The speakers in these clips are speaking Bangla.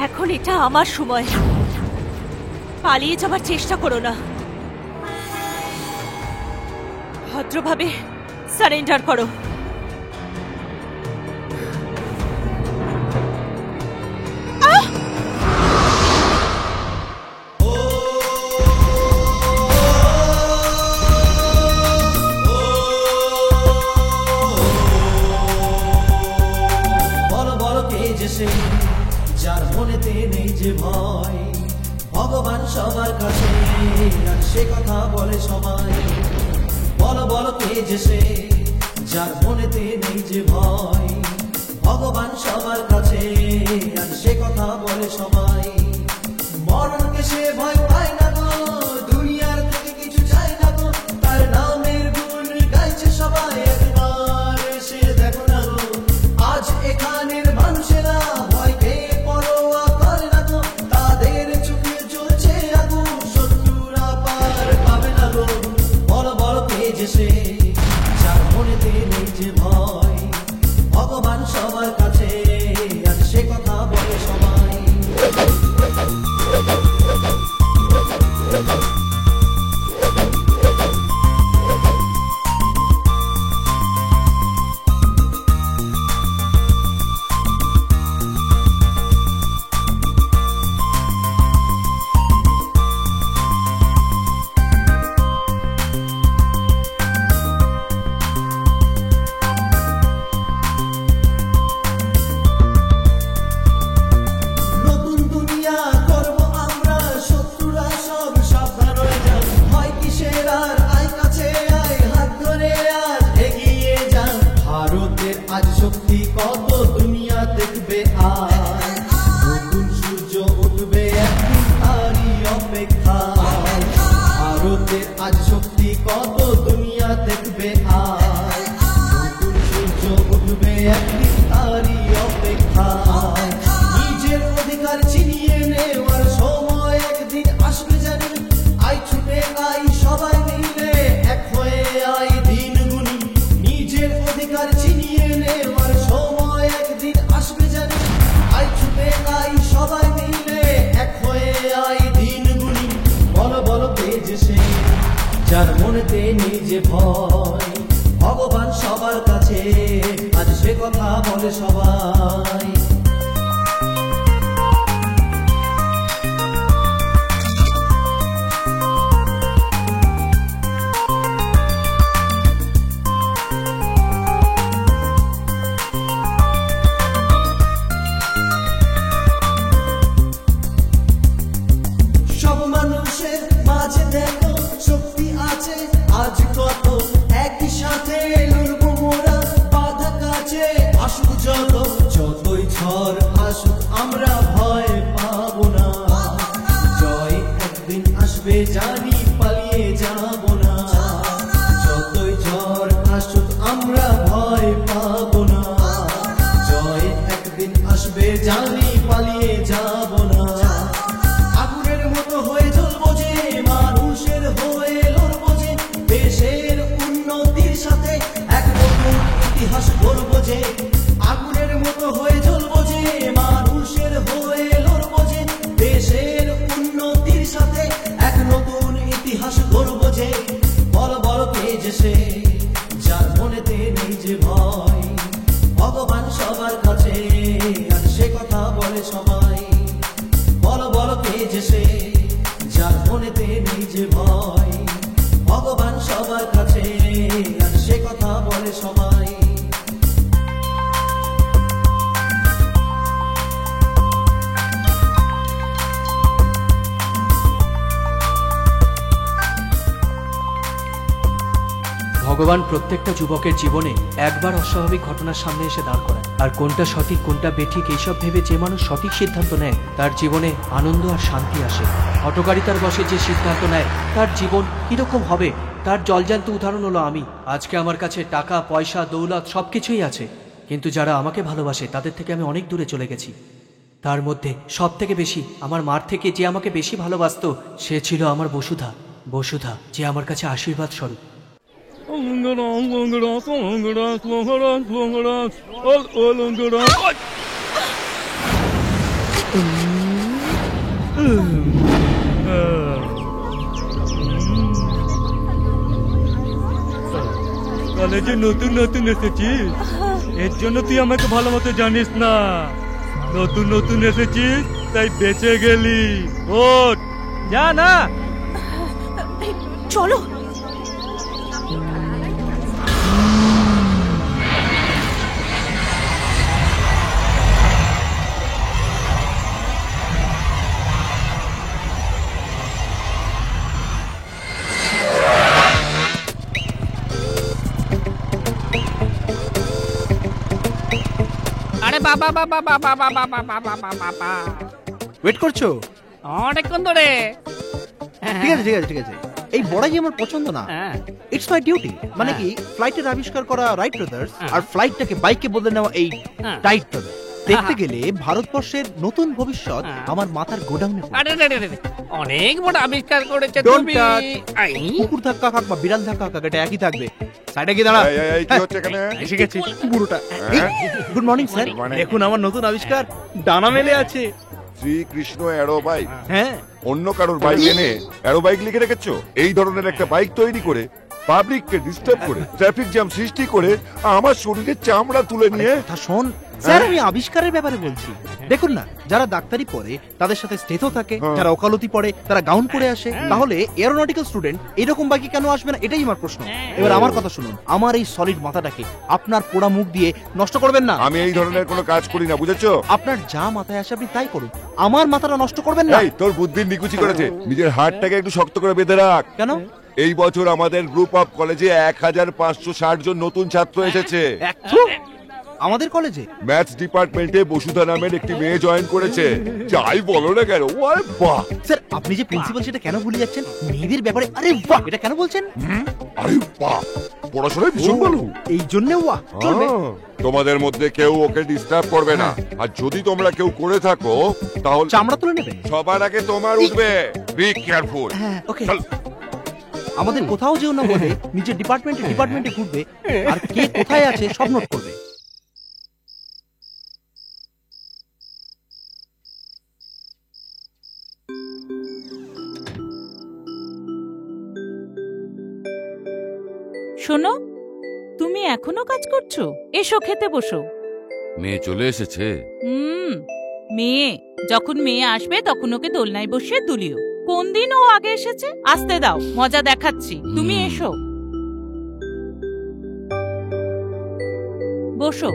এখন এটা আমার সময়, পালিয়ে যাবার চেষ্টা করো না, ভদ্রভাবে সারেন্ডার করো। যার মনেতে নেই যে ভয়, ভগবান সবার কাছে আর সে কথা বলে সবাই। বলো বলো কে যে সে, যার মনেতে নেই যে ভয়, ভগবান সবার কাছে আর সে কথা বলে সবাই। মরণকে সে ভয় পায় না গো, দুনিয়ার থেকে কিছু চায় না গো, তার নামের গুণ গাইছে সবাই। একবার সে দেখো না গো, আজ এখানের মানুষেরা ভয়কে পরোয়া করে না গো, তাদের চোখে জ্বলছে আগুন, শত্রুরা পার পাবে না গো। বলো বলো কে যে সে, যার মনেতে নেই যে ভয়, ভগবান সবার কাছে আর সে কথা বলে সবাই। আজ শক্তি কত দুনিয়া দেখবে, আর নতুন সূর্য উঠবে একদিন তারই অপেক্ষা। ভারতের আজ শক্তি কত দুনিয়া দেখবে, আর নতুন সূর্য উঠবে একদিন তারই অপেক্ষা। নিজের অধিকার ছিনিয়ে নেওয়ার সময় একদিন আসবে জানি, আই ছুটে আই সবাই মিলে এক হয়ে আই দিন গুনি। নিজের অধিকার ছিনিয়ে নেওয়ার সময় একদিন আসবে জানি, আই ছুটে আই সবাই মিলে এক হয়ে আই দিন গুনি। বলো বলো কে যে সে, যার মনেতে নেই যে ভয়, ভগবান সবার কাছে আজ সে কথা বলে সবাই। মানুষের মাঝে দেখো শক্তি আছে আজ কত, একই সাথে লড়বো মোরা বাধা কাছে আসুক যত। যতই ঝড় আসুক আমরা ভয় পাবো না, জয় একদিন আসবে জানি পালিয়ে যাবো না। যতই ঝড় আসুক আমরা ভয় পাবো না, জয় একদিন আসবে জানি পালিয়ে যাবো না। আগুনের মতো হয়ে জ্বলবো যে, মানুষের হয়ে লড়বো যে, দেশের উন্নতির সাথে এক নতুন ইতিহাস গড়বো যে। আগুনের মতো হয়ে জ্বলবো যে, মানুষের হয়ে লড়বো যে, দেশের উন্নতির সাথে এক নতুন ইতিহাস গড়বো যে। বলো বলো কে যে সে, যার মনেতে নেই যে ভয়, ভগবান সবার কাছে আর সে কথা বলে সবাই। বলো বলো কে যে সে, যার মনেতে নেই যে ভয়, ভগবান সবার কাছে আর সে কথা বলে সবাই। ভগবান প্রত্যেকটা যুবকের জীবনে একবার অস্বাভাবিক ঘটনার সামনে এসে দাঁড় করায়, আর কোনটা সঠিক কোনটা বেঠিক এইসব ভেবে যে মানুষ সঠিক সিদ্ধান্ত নেয় তার জীবনে আনন্দ আর শান্তি আসে। হঠকারিতার বশে যে সিদ্ধান্ত নেয় তার জীবন কিরকম হবে তার জলজান্ত উদাহরণ হলো আমি। আজকে আমার কাছে টাকা পয়সা দৌলত সবকিছুই আছে, কিন্তু যারা আমাকে ভালোবাসে তাদের থেকে আমি অনেক দূরে চলে গেছি। তার মধ্যে সব থেকে বেশি আমার মার থেকে যে আমাকে বেশি ভালোবাসত সে ছিল আমার বসুধা। বসুধা যে আমার কাছে আশীর্বাদ স্বরূপ। কলেজে নতুন নতুন এসেছিস, এর জন্য তুই আমাকে ভালো মতো জানিস না। নতুন নতুন এসেছিস তাই বেঁচে গেলি। ওঠ, যা না। এই, চলো। আরে বাবা বাবা বাবা বাবা বাবা বাবা, ওয়েট করছো? অনেকক্ষণ ধরে। ঠিক আছে ঠিক আছে ঠিক আছে, এই বড়াই আমার পছন্দ না। It's my duty. মানে কি, ফ্লাইটের আবিষ্কার করা রাইট ব্রাদার্স আর ফ্লাইটটাকে বাইকে বদলে নেওয়া এই টাইট ব্রাদার্স। দেখতে গেলে ভারতবর্ষের নতুন ভবিষ্যৎ আমার মাথার গোডাউনে। আরে রে রে রে, অনেক বড় আবিষ্কার করেছে Don't তুমি। touch. আই, কুকুর ধাক্কা খাক বা বিড়াল ধাক্কা খাক, এটা একই থাকবে। সাইডে গিয়ে দাঁড়া। কি হচ্ছে এখানে? এসে গেছে বুড়োটা। Good morning sir. Good morning. দেখুন আমার নতুন আবিষ্কার, ডানা মেলে আছে। Shrikrishna arrow bike. হ্যাঁ, অন্য কারোর বাইক এনে অ্যারো বাইক লিখে রেখেছো? এই ধরনের একটা বাইক তৈরি করে পাবলিককে ডিস্টার্ব করে ট্রাফিক জ্যাম সৃষ্টি করে আমার শরীরে চামড়া তুলে নিয়ে। কথা শোন স্যার, আমি আবিষ্কারের ব্যাপারে বলছি। দেখুন না, যারা ডাক্তারি পড়ে তাদের সাথে স্টেথও থাকে, যারা ওকালতি পড়ে তারা গাউন পরে আসে, তাহলে এরোনটিক্যাল স্টুডেন্ট এরকম বাইকে কেন আসবে না, এটাই আমার প্রশ্ন। এবার আমার কথা শুনুন, আমার এই সলিড মাথাটাকে আপনার পোড়া মুখ দিয়ে নষ্ট করবেন না। আমি এই ধরনের কোনো কাজ করি না, বুঝেছো? আপনার যা মাথায় আসে আপনি তাই করুন, আমার মাথাটা নষ্ট করবেন না। এই তোর বুদ্ধির নিকুচি করেছে, নিজের হাতটাকে একটু শক্ত করে বেঁধে রাখ। কেন? এই বছর আমাদের গ্রুপ অফ কলেজে 1560 জন নতুন ছাত্র এসেছে। আমাদের কলেজে ম্যাথস ডিপার্টমেন্টে বসুধা নামের একটি মেয়ে জয়েন করেছে। যাই বলো না কেন, ওরে বাহ! স্যার, আপনি যে প্রিন্সিপাল সেটা কেন ভুলে যাচ্ছেন? মেয়েদের ব্যাপারে আরে বাহ এটা কেন বলছেন? আরে বাহ, পড়াশোনায় ভীষণ ভালো। এই জন্য বাহ চলবে। তোমাদের মধ্যে কেউ ওকে ডিস্টার্ব করবে না, আর যদি তোমরা কেউ করে থাকো তাহলে চামড়া তুলে নেবেন। সবার আগে তোমার উঠবে। Be careful. হ্যাঁ, ওকে। আমাদের কোথাও যেও না বলে নিজের ডিপার্টমেন্টে ঘুরবে, আর কে কোথায় আছে সব নোট করবে। শোনো, তুমি এখনো কাজ করছো? এসো খেতে বসো। মেয়ে চলে এসেছে। মেয়ে যখন মেয়ে আসবে তখন ওকে দোলনায় বসিয়ে দুলিও। কোন দিন ও আগে এসেছে? আসতে দাও, মজা দেখাচ্ছি। তুমি এসো, বসো।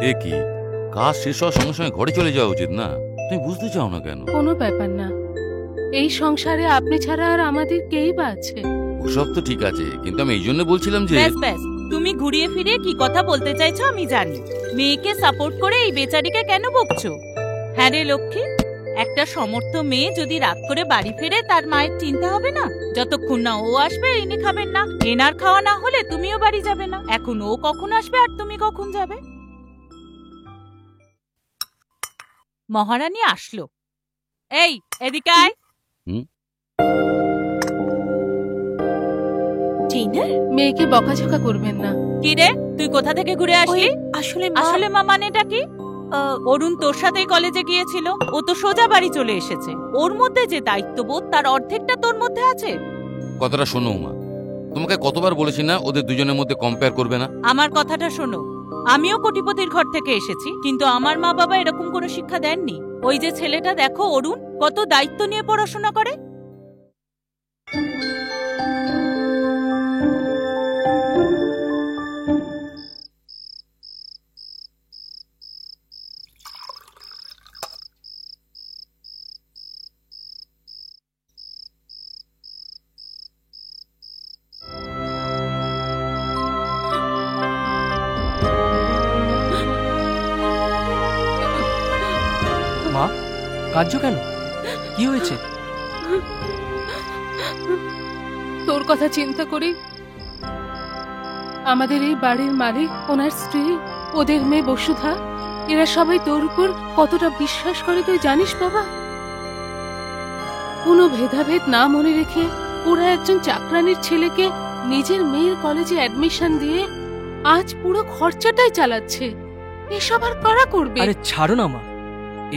এ কি, কাজ শেষ হওয়ার সঙ্গে সঙ্গে ঘরে চলে যাওয়া উচিত না? তুমি বুঝতে চাও না কেন? কোনো ব্যাপার না, এই সংসারে আপনি ছাড়া আর আমাদের কেই বা আছে। ওসব তো ঠিক আছে, কিন্তু আমি এই জন্য বলছিলাম যে ব্যাস ব্যাস, তুমি ঘুরিয়ে ফিরিয়ে কি কথা বলতে চাইছো আমি জানি। মেয়েকে সাপোর্ট করে এই বেচারিকে কেন বকছো? হ্যাঁ রে লক্ষ্মী, একটা সমর্থ মেয়ে যদি রাত করে বাড়ি ফিরে তার মায়ের চিন্তা হবে না? যতক্ষণ না ও আসবে ইনি খাবেন না, এনার খাওয়া না হলে তুমিও বাড়ি যাবে না। এখন ও কখন আসবে আর তুমি কখন যাবে? মহারানী আসলো। এই এদিকে আয়। মেয়েকে বকাঝকা করবেন না। কি রে, তুই কোথা থেকে ঘুরে আসলি? আসলে মা মানেটা কি? অরুণ তোর সাথেই কলেজে গিয়েছিল, ও তো সোজা বাড়ি চলে এসেছে। ওর মধ্যে যে দায়িত্ববোধ তার অর্ধেকটা তোর মধ্যে আছে। কথাটা শোনো মা, তোমাকে কতবার বলেছি না ওদের দুজনের মধ্যে কম্পেয়ার করবে না? আমার কথাটা শোনো, আমিও কোটিপতির ঘর থেকে এসেছি, কিন্তু আমার মা বাবা এরকম কোনো শিক্ষা দেননি। ওই যে ছেলেটা দেখো অরুণ, কত দায়িত্ব নিয়ে পড়াশোনা করে। মা, কাঁদছো কেন? কি হয়েছে? তোর কথা চিন্তা করি আমাদের এই বাড়ির মালিক, ওনার স্ত্রী, ওদের মেয়ে বসুধা, এরা সবাই তোর উপর কতটা বিশ্বাস করে তুই জানিস বাবা? কোনো ভেদাভেদ না মনে রেখে ওরা একজন চাকরানির ছেলেকে নিজের মেয়ের কলেজে অ্যাডমিশন দিয়ে আজ পুরো খরচাটাই চালাচ্ছে। এসব আর কারা করবে? আরে ছাড়ো না মা,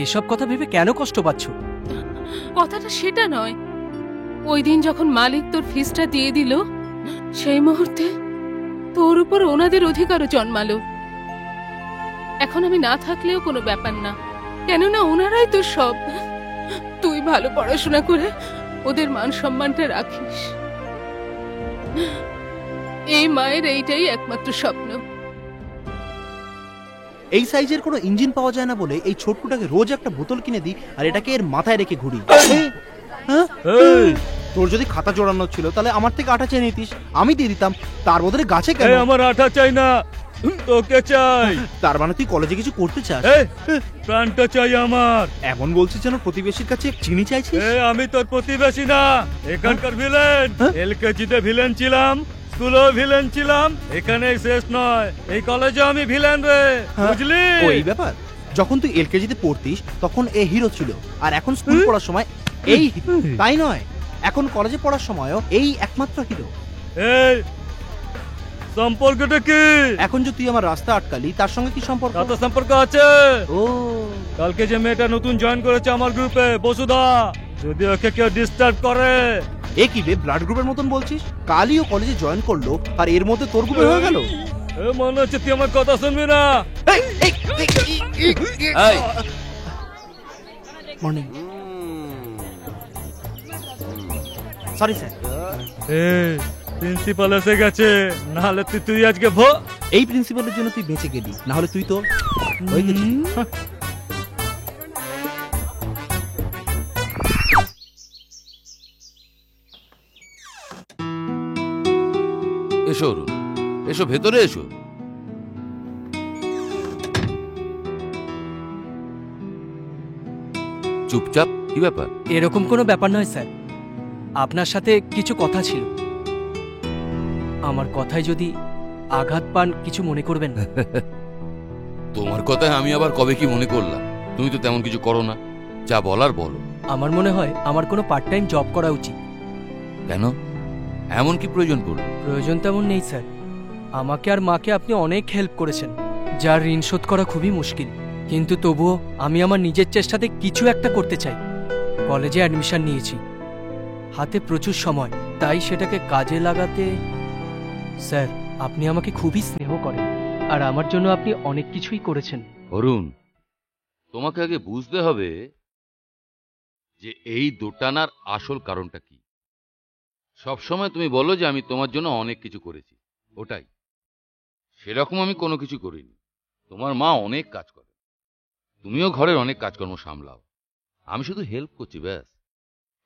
এসব কথা ভেবে কেন কষ্ট পাচ্ছ? কথাটা সেটা নয়। ওই দিন যখন মালিক তোর ফিসটা দিয়ে দিল, সেই মুহূর্তে তোর উপর ওনাদের অধিকারও জন্মালো। এখন আমি না থাকলেও কোনো ব্যাপার না, কেননা ওনারাই তো সব। তুই ভালো পড়াশোনা করে ওদের মান সম্মানটা রাখিস, এই মায়ের এইটাই একমাত্র স্বপ্ন। এই সাইজের কোনো ইঞ্জিন পাওয়া যায় না বলে এই ছোট্টটাকে রোজ একটা বোতল কিনে দিই আর এটাকে এর মাথায় রেখে ঘুরি। হ্যাঁ? তোর যদি খাতা জোড়ানো ছিল তাহলে আমার থেকে আটা চেয়ে নিতিস, আমি দিয়ে দিতাম। তার বদলে গাছে কেন? আমার আঠা চাই না, তোকে চাই। তার মানে তুই কলেজে কিছু করতে চাস? প্রাণটা চাই আমার। এমন বলছিস যেন প্রতিবেশীর কাছে চিনি চাইছিস। আমি তোর প্রতিবেশী না, এখানকার ভিলেন। এলকেজিতে ভিলেন ছিলাম, স্কুলেও ভিলেন ছিলাম, এখানে শেষ নয়, এই কলেজে আমি ভিলেন রে, বুঝলি? ওই ব্যাপার। যখন তুই এলকেজিতে পড়তিস তখন এ হিরো ছিল, আর এখন স্কুল পড়ার সময় এই হিরো। তাই নয়, এখন কলেজে পড়ার সময়ও এই একমাত্র হিরো। এই সম্পর্কটা কি? এখন যে তুই আমার রাস্তা আটকালি, তার সঙ্গে কি সম্পর্ক? কত সম্পর্ক আছে। ও, কালকে যে মেয়েটা নতুন জয়েন করেছে আমার গ্রুপে, বসুধা, যদি ওকে কেউ ডিস্টার্ব করে। এ কি বে, ব্লাড গ্রুপের মতন বলছিস? কালই ও কলেজে জয়েন করলো আর এর মধ্যে তোর গ্রুপে হয়ে গেল। মনে হচ্ছে তুই আমার কথা শুনবি না। মর্নিং। Sorry sir. প্রিন্সিপাল এসে গেছে, নাহলে তুই আজকে এই প্রিন্সিপালের জন্য তুই বেঁচে গেলি, না হলে তুই তো হয়ে গেছিস। এসো অরুণ, এসো ভেতরে এসো। চুপচাপ, কি ব্যাপার? এরকম কোনো ব্যাপার নয় স্যার, আপনার সাথে কিছু কথা ছিল। আমার কথায় যদি আঘাত পান কিছু মনে করবেন না। তোমার কথায় আমি আবার কবে কি মনে করলাম? তুমি তো তেমন কিছু করো না, যা বলার বলো। আমার মনে হয় আমার কোনো পার্ট টাইম জব করা উচিত। কেন, এমন কি প্রয়োজন পড়ল? প্রয়োজন তেমন নেই স্যার, আমাকে আর মাকে আপনি অনেক হেল্প করেছেন, যার ঋণ শোধ করা খুবই মুশকিল। কিন্তু তবুও আমি আমার নিজের চেষ্টাতে কিছু একটা করতে চাই। কলেজে অ্যাডমিশন নিয়েছি, হাতে প্রচুর সময়, তাই সেটাকে কাজে লাগাতে। স্যার, আপনি আমাকে খুবই স্নেহ করেন, আর আমার জন্য আপনি অনেক কিছুই করেছেন। অরুণ, তোমাকে আগে বুঝতে হবে যে এই দোটানার আসল কারণটা কি। সবসময় তুমি বলো যে আমি তোমার জন্য অনেক কিছু করেছি, ওটাই। সেরকম আমি কোনো কিছু করিনি। তোমার মা অনেক কাজ করে, তুমিও ঘরের অনেক কাজকর্ম সামলাও, আমি শুধু হেল্প করছি, ব্যাস।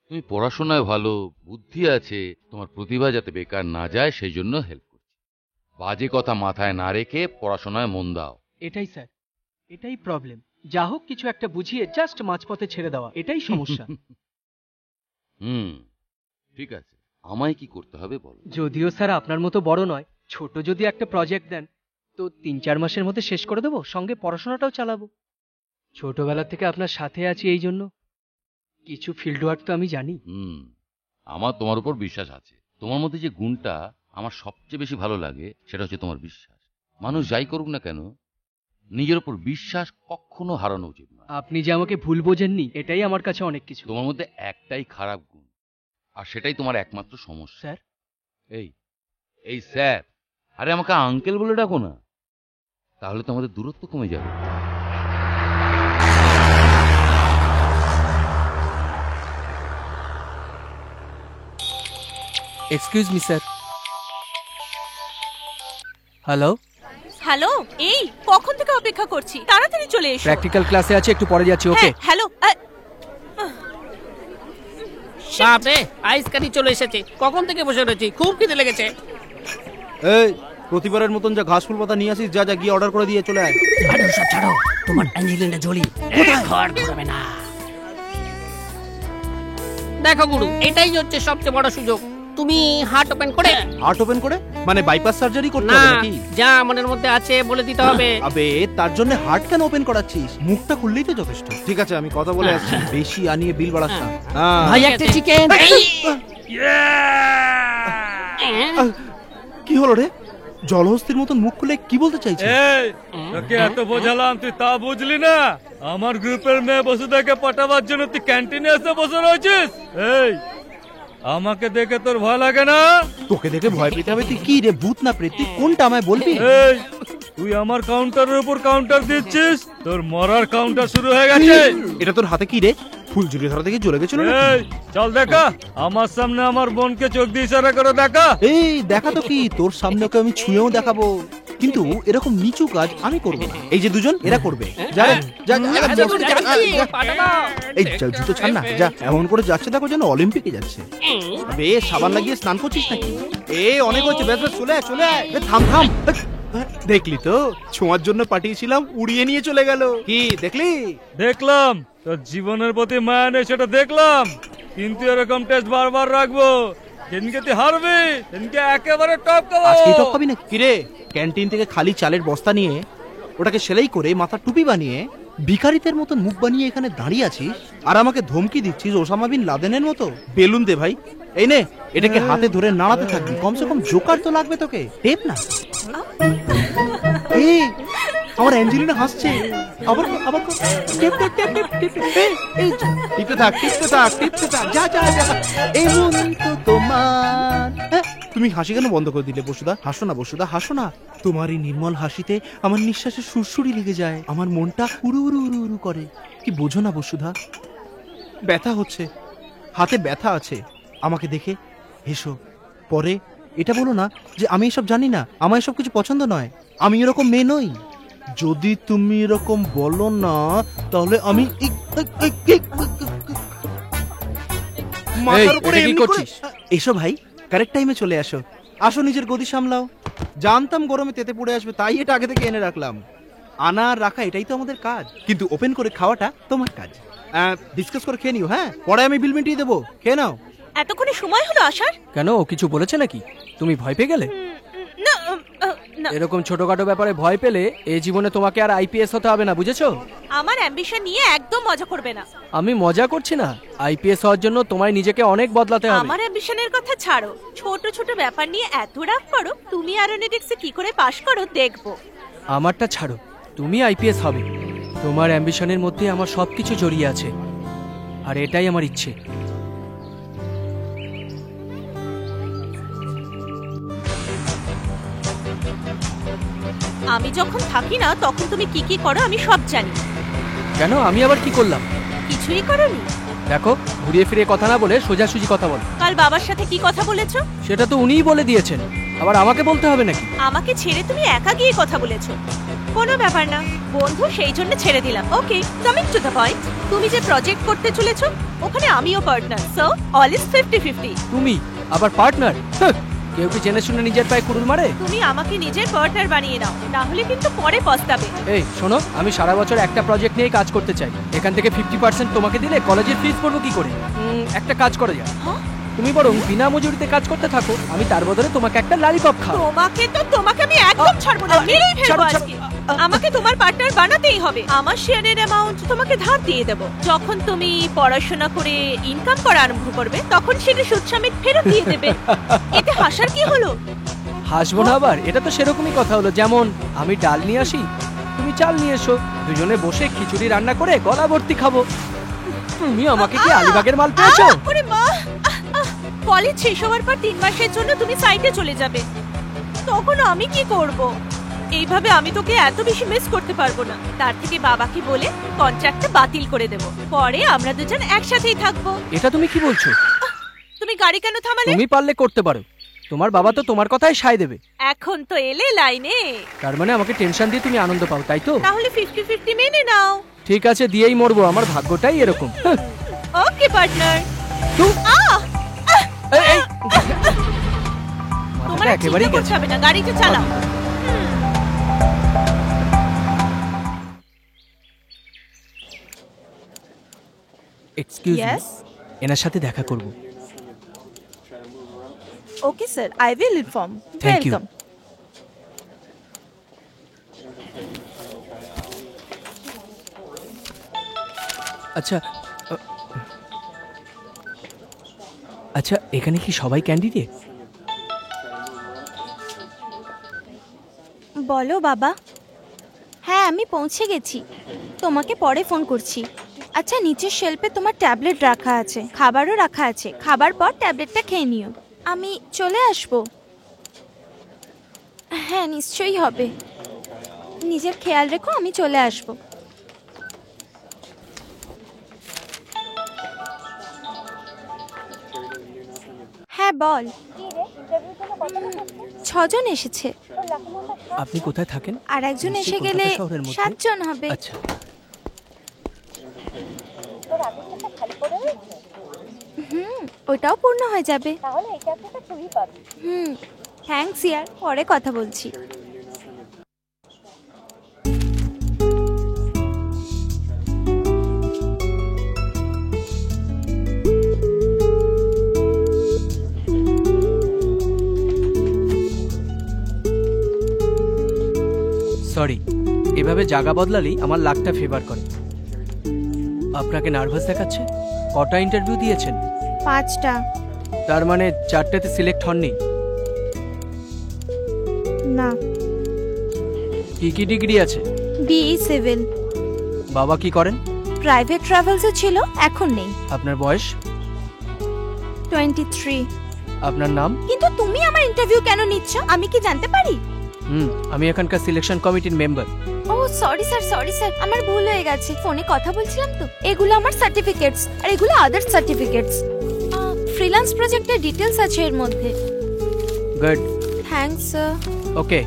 তুমি পড়াশোনায় ভালো, বুদ্ধি আছে, তোমার প্রতিভা যাতে বেকার না যায় সেই জন্য হেল্প করছি। বাজে কথা মাথায় না রেখে পড়াশোনায় মন দাও। এটাই স্যার, এটাই প্রবলেম। যা হোক কিছু একটা বুঝিয়ে জাস্ট মাঝপথে ছেড়ে দেওয়া, এটাই সমস্যা। ঠিক আছে, আমায় কি করতে হবে বলো? যদিও স্যার আপনার মতো বড় নয়, ছোট যদি একটা প্রজেক্ট দেন তো ৩-৪ মাসের মধ্যে শেষ করে দেবো, সঙ্গে পড়াশোনাটাও চালাবো। ছোটবেলা থেকে আপনার সাথে আছি, এই জন্য কিছু ফিল্ড ওয়ার্ক তো আমি জানি। আমার তোমার উপর বিশ্বাস আছে। তোমার মধ্যে যে গুণটা আমার সবচেয়ে বেশি ভালো লাগে সেটা হচ্ছে তোমার বিশ্বাস। মানুষ যাই করুক না কেন, নিজের উপর বিশ্বাস কখনো হারানো উচিত না। আপনি যে আমাকে ভুল বোঝেননি, এটাই আমার কাছে অনেক কিছু। তোমার মধ্যে একটাই খারাপ গুণ, আর সেটাই তোমার একমাত্র সমস্যা। স্যার? এই স্যার, আরে আমাকে আঙ্কেল বলে ডাকো না, তাহলে তো আমাদের দূরত্ব কমে যাবে। Excuse me sir. Hello hello, এই কখন থেকে অপেক্ষা করছি, তাড়াতাড়ি চলে এসো। প্র্যাকটিক্যাল ক্লাসে আছে, একটু পরে যাচ্ছি। Okay hello. বাপরে, আইসকারি চলে এসেছে, কখন থেকে বসে রয়েছি, খুব খিদে লেগেছে। এই প্রতিবারের মতন যা ঘাস ফুল পাতা নিয়ে আসিস, যা গিয়ে অর্ডার করে দিয়ে চলে আয়। ছাড়ো, তোমার অ্যাঞ্জেলিনা জোলি ঘর ধরবে না। দেখো গুরু, এটাই হচ্ছে সবচেয়ে বড় সুযোগ। তুমি হার্ট ওপেন করে। হার্ট ওপেন করে মানে বাইপাস সার্জারি করতে না, হবে নাকি? যা মনের মধ্যে আছে বলে দিতে হবে। আবে তার জন্য হার্ট কেন ওপেন করাচ্ছিস? মুখটা খুললেই তো যথেষ্ট। ঠিক আছে, আমি কথা বলে আসছি, বেশি আনিয়ে বিল বাড়াস না। ভাই একটা চিকেন। কি হলো রে? জলহস্তির মতন মুখ খুলে কি বলতে চাইছে? এই তোকে এত বোঝালাম তুই তা বুঝলি না? আমার গ্রুপের মেয়ে বসুদাকে পটাবার জন্য তুই ক্যান্টিনে এসে বসে রয়েছিস? এই আমাকে দেখে তোর ভয় লাগে না? তোকে দেখে ভয় পেতে হবে? তুই কি রে, ভূত না প্রেত? তুই কোনটা আমায় বলবি? এই তুই আমার কাউন্টারের উপর কাউন্টার দিচ্ছিস, তোর মরার কাউন্টার শুরু হয়ে গেছে। এটা তোর হাতে কি রে? ফুলঝুরি ধরা থেকে জ্বলে গেছিল নাকি? এই চল দেখা, আমার সামনে আমার বোনকে চোখ দিয়ে ইশারা করে দেখা। এই দেখা তো কি, তোর সামনে ওকে আমি ছুঁয়েও দেখাবো, কিন্তু এরকম নিচু কাজ আমি করবো না। এই যে দুজন এরা করবে। যা যা এই যা, জুতো ছাড় না, যা। এমন করে যাচ্ছে দেখো যেন অলিম্পিকে যাচ্ছে। আবে সাবান লাগিয়ে স্নান করছিস নাকি? অনেক হচ্ছে, ব্যাস ব্যাস, চলে আয় চলে আয়। থাম থাম, দেখলি তো ছোঁয়ার জন্য পাঠিয়েছিলাম, উড়িয়ে নিয়ে চলে গেল। কি দেখলি? দেখলাম তোর জীবনের প্রতি মায়া নেই সেটা দেখলাম, কিন্তু এরকম টেস্ট বারবার রাখবো। যেদিনকে তুই হারবি সেদিনকে একেবারে টপ খাবো। আজকেই টপ খাবি না? কিরে, ক্যান্টিন থেকে খালি চালের বস্তা নিয়ে ওটাকে সেলাই করে মাথা টুপি বানিয়ে ভিখারিদের মতো মুখ বানিয়ে এখানে দাঁড়িয়ে আছিস আর আমাকে ধমকি দিচ্ছিস ওসামা বিন লাদেনের মতো? বেলুন দে ভাই, এই নে, এটাকে হাতে ধরে নাড়াতে থাকবি। কমসে কম জোকার তো লাগবে তোকে, টেপ না। এই আমার অ্যাঞ্জেলিনা হাসছে, আবার আবার টেপ টেপ টেপ টেপ টেপ। এই টিপতে থাক টিপতে থাক টিপতে থাক, যা যা যা। এমন তো তোমার। তুমি হাসি কেন বন্ধ করে দিলে বসুদা? হাসো না বসুদা, হাসো না। তোমার এই নির্মল হাসিতে আমার নিঃশ্বাসে সুরসুরি লেগে যায়, আমার মনটা উড়ু উড়ু উড়ু উড়ু করে। কি বোঝো না বসুধা? ব্যথা হচ্ছে, হাতে ব্যথা আছে। আমাকে দেখে হেসো, পরে এটা বলো না যে আমি এসব জানি না, আমার এসব কিছু পছন্দ নয়, আমি এরকম মেয়ে নই। যদি তুমি এরকম বলো না তাহলে আমি মাথার উপরে এমনি করে। এসো ভাই, কারেক্ট টাইমে চলে আসো। আসো, নিজের গদি সামলাও। জানতাম গরমে তেতে পড়ে আসবে, তাই এটা আগে থেকে এনে রাখলাম। আনা আর রাখা এটাই তো আমাদের কাজ, কিন্তু ওপেন করে খাওয়াটা তোমার কাজ। ডিসকাস করে খেয়ে নিও, হ্যাঁ? পরে আমি বিল মিটিয়ে দেবো, খেয়ে নাও। এতক্ষণে সময় হলো আসার? কেন, ও কিছু বলেছে নাকি? তুমি ভয় পেয়ে গেলে? না না, এরকম ছোটখাটো ব্যাপারে ভয় পেলে এই জীবনে তোমাকে আর আইপিএস হতে হবে না, বুঝেছো? আমার অ্যাম্বিশন নিয়ে একদম মজা করবে না। আমি মজা করছি না, আইপিএস হওয়ার জন্য তোমায় নিজেকে অনেক বদলাতে হবে। আমার অ্যাম্বিশনের কথা ছাড়ো, ছোট ছোট ব্যাপার নিয়ে এত রাগ করো। তুমি অ্যারোনটিক্সে কি করে পাশ করো দেখবো। আমারটা ছাড়ো, তুমি আইপিএস হবে। তোমার অ্যাম্বিশনের মধ্যে আমার সবকিছু জড়িয়ে আছে, আর এটাই আমার ইচ্ছে। আমি যখন থাকি না তখন তুমি কি কি করো আমি সব জানি। কেন, আমি আবার কি করলাম? কিছুই করোনি। দেখো, ঘুরিয়ে ফিরে কথা না বলে সোজাসুজি কথা বল। কাল বাবার সাথে কি কথা বলেছো? সেটা তো উনিই বলে দিয়েছেন, আবার আমাকে বলতে হবে নাকি? আমাকে ছেড়ে তুমি একা গিয়ে কথা বলেছো। কোনো ব্যাপার না, বন্ধু সেই জন্য ছেড়ে দিলাম। ওকে, কামিং টু দ্য পয়েন্ট। তুমি যে প্রজেক্ট করতে চলেছো ওখানে আমিও পার্টনার, সো অল ইজ 50-50। তুমি আবার পার্টনার? কেউ কি জেনে শুনে নিজের পায়ে কুড়ুল মারে? তুমি আমাকে নিজের পার্টনার বানিয়ে নাও, না হলে কিন্তু পরে পস্তাবে। এই শোনো, আমি সারা বছর একটা প্রজেক্ট নিয়ে কাজ করতে চাই। এখান থেকে 50% তোমাকে দিলে কলেজের ফিস পড়বো কি করে? একটা কাজ করা যায়, তুমি বরং বিনা মজুরিতে কাজ করতে থাকো, আমি তার বদলে তোমাকে একটা ললিপপ খাও। তোমাকে আমি একদম ছাড়বো না, মেরেই ফেলবো আজকে। আমাকে তোমার পার্টনার বানাতেই হবে। আমার শেয়ারের অ্যামাউন্ট তোমাকে ধার দিয়ে দেব। যখন তুমি পড়াশোনা করে ইনকাম করা আরম্ভ করবে তখন সেটা সুদ সমেত ফেরত দিয়ে দেবে। এতে হাসার কি হলো? হাসবো না আবার? এটা তো সেরকমই কথা হলো, যেমন আমি ডাল নিয়ে আসি, তুমি চাল নিয়ে এসো, দুজনে বসে খিচুড়ি রান্না করে গলা ভর্তি খাবো। তুমি আমাকে কি আলিবাগের মাল পেয়েছো? ওরে মা, কলেজ শেষ হওয়ার পর 3 মাসের জন্য তুমি সাইটে চলে যাবে, তখন আমি কি করব? এইভাবে আমি তোকে এত বেশি মিস করতে পারবো না। তার থেকে বাবাকে বলে কন্ট্রাক্টটা বাতিল করে দেব, পরে আমরা দুজন একসাথেই থাকবো। এটা তুমি কি বলছো? তুমি গাড়ি কেন থামালে? তুমি পারলে করতে পারো, তোমার বাবা তো তোমার কথাই সায় দেবে। এখন তো এলে লাইনে, তার মানে আমাকে টেনশন দিয়ে তুমি আনন্দ পাও, তাই তো? তাহলে 50-50 মেনে নাও। ঠিক আছে, দিয়েই মরবো, আমার ভাগ্যটাই এরকম। ওকে পার্টনার। তোমার একেবারেই গেছে না, গাড়িটা চালাও। এক্সকিউজ মি, এনার সাথে দেখা করব। Okay sir, I will inform. Thank you. আচ্ছা আচ্ছা, এখানে কি সবাই ক্যান্ডিডেট? বলো বাবা। হ্যাঁ আমি পৌঁছে গেছি, তোমাকে পরে ফোন করছি। আচ্ছা নিচের শেলফে তোমার ট্যাবলেট রাখা আছে, খাবারও রাখা আছে, খাবার পর ট্যাবলেটটা খেয়ে নিও। আমি চলে আসবো। হ্যাঁ নিশ্চয়ই হবে, নিজের খেয়াল রেখো, আমি চলে আসবো। হ্যাঁ বল। 6 জন এসেছে, আপনি কোথায় থাকেন? আর একজন এসে নিশ্চয়ই গেলে কলকাতা শহরের মধ্যে? 7 জন হবে। আচ্ছা, ওটাও পূর্ণ হয়ে যাবে। থ্যাঙ্কস ইয়ার, পরে কথা বলছি। সরি, এভাবে জায়গা বদলালেই আমার লাকটা ফেভার করে। আপনাকে নার্ভাস দেখাচ্ছে। কটা ইন্টারভিউ দিয়েছেন? 5টা। তার মানে 4টেতে সিলেক্ট হননি? না। কি কি ডিগ্রি আছে? BE civil. বাবা কি করেন? প্রাইভেট ট্রাভেলসে ছিল, এখন নেই। আপনার বয়স? 23। আপনার নাম? কিন্তু তুমি আমার ইন্টারভিউ কেন নিচ্ছ, আমি কি জানতে পারি? আমি এখানকার সিলেকশন কমিটির মেম্বার। ও সরি স্যার, আমার ভুল হয়ে গেছে, ফোনে কথা বলছিলাম তো। এগুলো আমার সার্টিফিকেটস, আর এগুলো আদার্স সার্টিফিকেটস। ফ্রিল্যান্স প্রজেক্টের ডিটেলস আছে এর মধ্যে। Good, thanks sir. ওকে,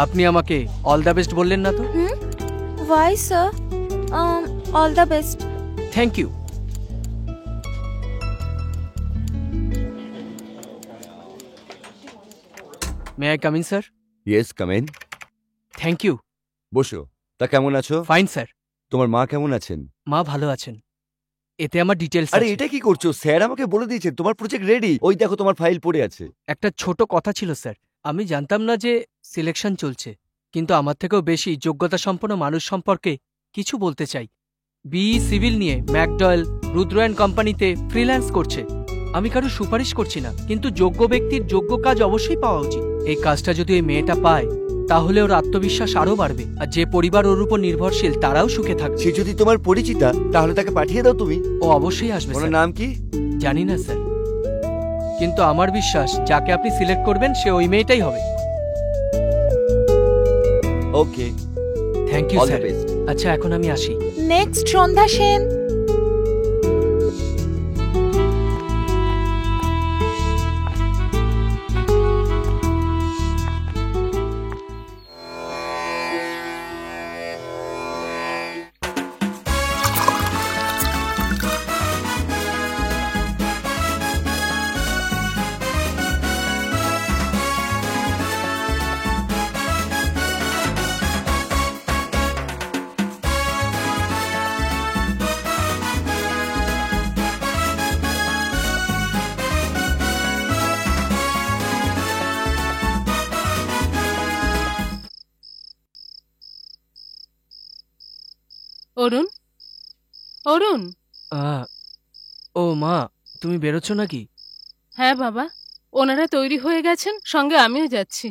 আপনি আমাকে অল দ্য বেস্ট বললেন না তো? Why sir? All the best. Thank you. May I come in sir? Yes, come in. Thank you. বসো। তা কেমন আছো? Fine sir. তোমার মা কেমন আছেন? মা ভালো আছেন। এতে আমার ডিটেলস আরে আছে। এটা কি করছো? স্যার আমাকে বলে দিয়েছেন তোমার প্রজেক্ট রেডি। ওই দেখো তোমার ফাইল পড়ে আছে। একটা ছোট কথা ছিল স্যার, আমি জানতাম না যে সিলেকশন চলছে, কিন্তু আমার থেকেও বেশি যোগ্যতা সম্পন্ন মানুষ সম্পর্কে কিছু বলতে চাই। বিই সিভিল নিয়ে ম্যাকডয়েল রুদ্র অ্যান্ড কোম্পানিতে ফ্রিল্যান্স করছে। আমি কারো সুপারিশ করছি না, কিন্তু যোগ্য ব্যক্তির যোগ্য কাজ অবশ্যই পাওয়া উচিত। এই কাজটা যদি এই মেয়েটা পায় তাহলে ওর আত্মবিশ্বাস আরও বাড়বে, আর যে পরিবার ওর উপর নির্ভরশীল তারাও সুখে থাকবে। সে যদি তোমার পরিচিতা তাহলে তাকে পাঠিয়ে দাও তুমি। ও অবশ্যই আসবে। ওর স্যার। নাম কি? জানি না স্যার, কিন্তু আমার বিশ্বাস যাকে আপনি সিলেক্ট করবেন সে ওই মেয়েটাই হবে। Okay, thank you all the sir. Best. আচ্ছা এখন আমি আসি। নেক্সট সন্ধ্যা সেন। অরুণ, অরুণ। ও মা, তুমি বেরোচ্ছ নাকি? হ্যাঁ বাবা, ওনারা তৈরি হয়ে গেছেন, সঙ্গে আমিও যাচ্ছি।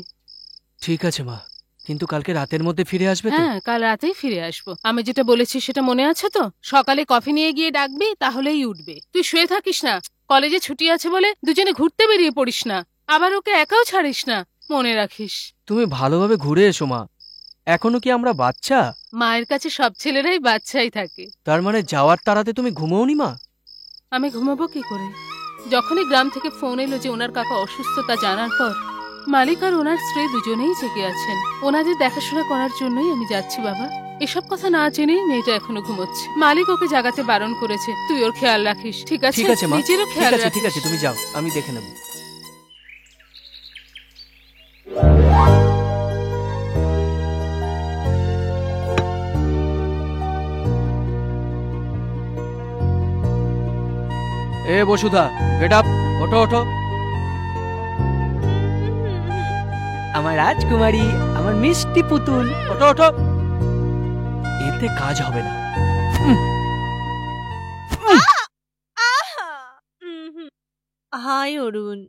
ঠিক আছে মা, কিন্তু কালকে রাতের মধ্যে ফিরে আসবে তো? হ্যাঁ, কাল রাতেই ফিরে আসবো। আমি যেটা বলেছি সেটা মনে আছে তো? সকালে কফি নিয়ে গিয়ে ডাকবি, তাহলেই উঠবে। তুই শুয়ে থাকিস না, কলেজে ছুটি আছে বলে দুজনে ঘুরতে বেরিয়ে পড়িস না, আবার ওকে একাও ছাড়িস না, মনে রাখিস। তুমি ভালোভাবে ঘুরে এসো মা। এখনো কি আমরা বাচ্চা? মায়ের কাছে সব ছেলেরাই বাচ্চাই থাকে। তার মানে যাওয়ার তাড়াতে তুমি ঘুমোওনি মা? আমি ঘুমাবো কি করে? যখনই গ্রাম থেকে ফোন এলো যে ওনার কাকা অসুস্থ তা জানার পর মালিক আর ওনার স্ত্রী দুজনেই জেগে আছেন। ওনাদের দেখাশোনা করার জন্যই আমি যাচ্ছি বাবা। এসব কথা না জেনেই মেয়েটা এখনো ঘুমোচ্ছে। মালিক ওকে জাগাতে বারণ করেছে, তুই ওর খেয়াল রাখিস। ঠিক আছে? ঠিক আছে মা, নিজেরও খেয়াল রাখিস। ঠিক আছে, তুমি যাও, আমি দেখে নেব। এ বসুধা, গেট আপ, ওঠো ওঠো। আমার রাজকুমারী, আমার মিষ্টি পুতুল, ওঠো ওঠো। এতে কাজ হবে না। হাই অরুণ,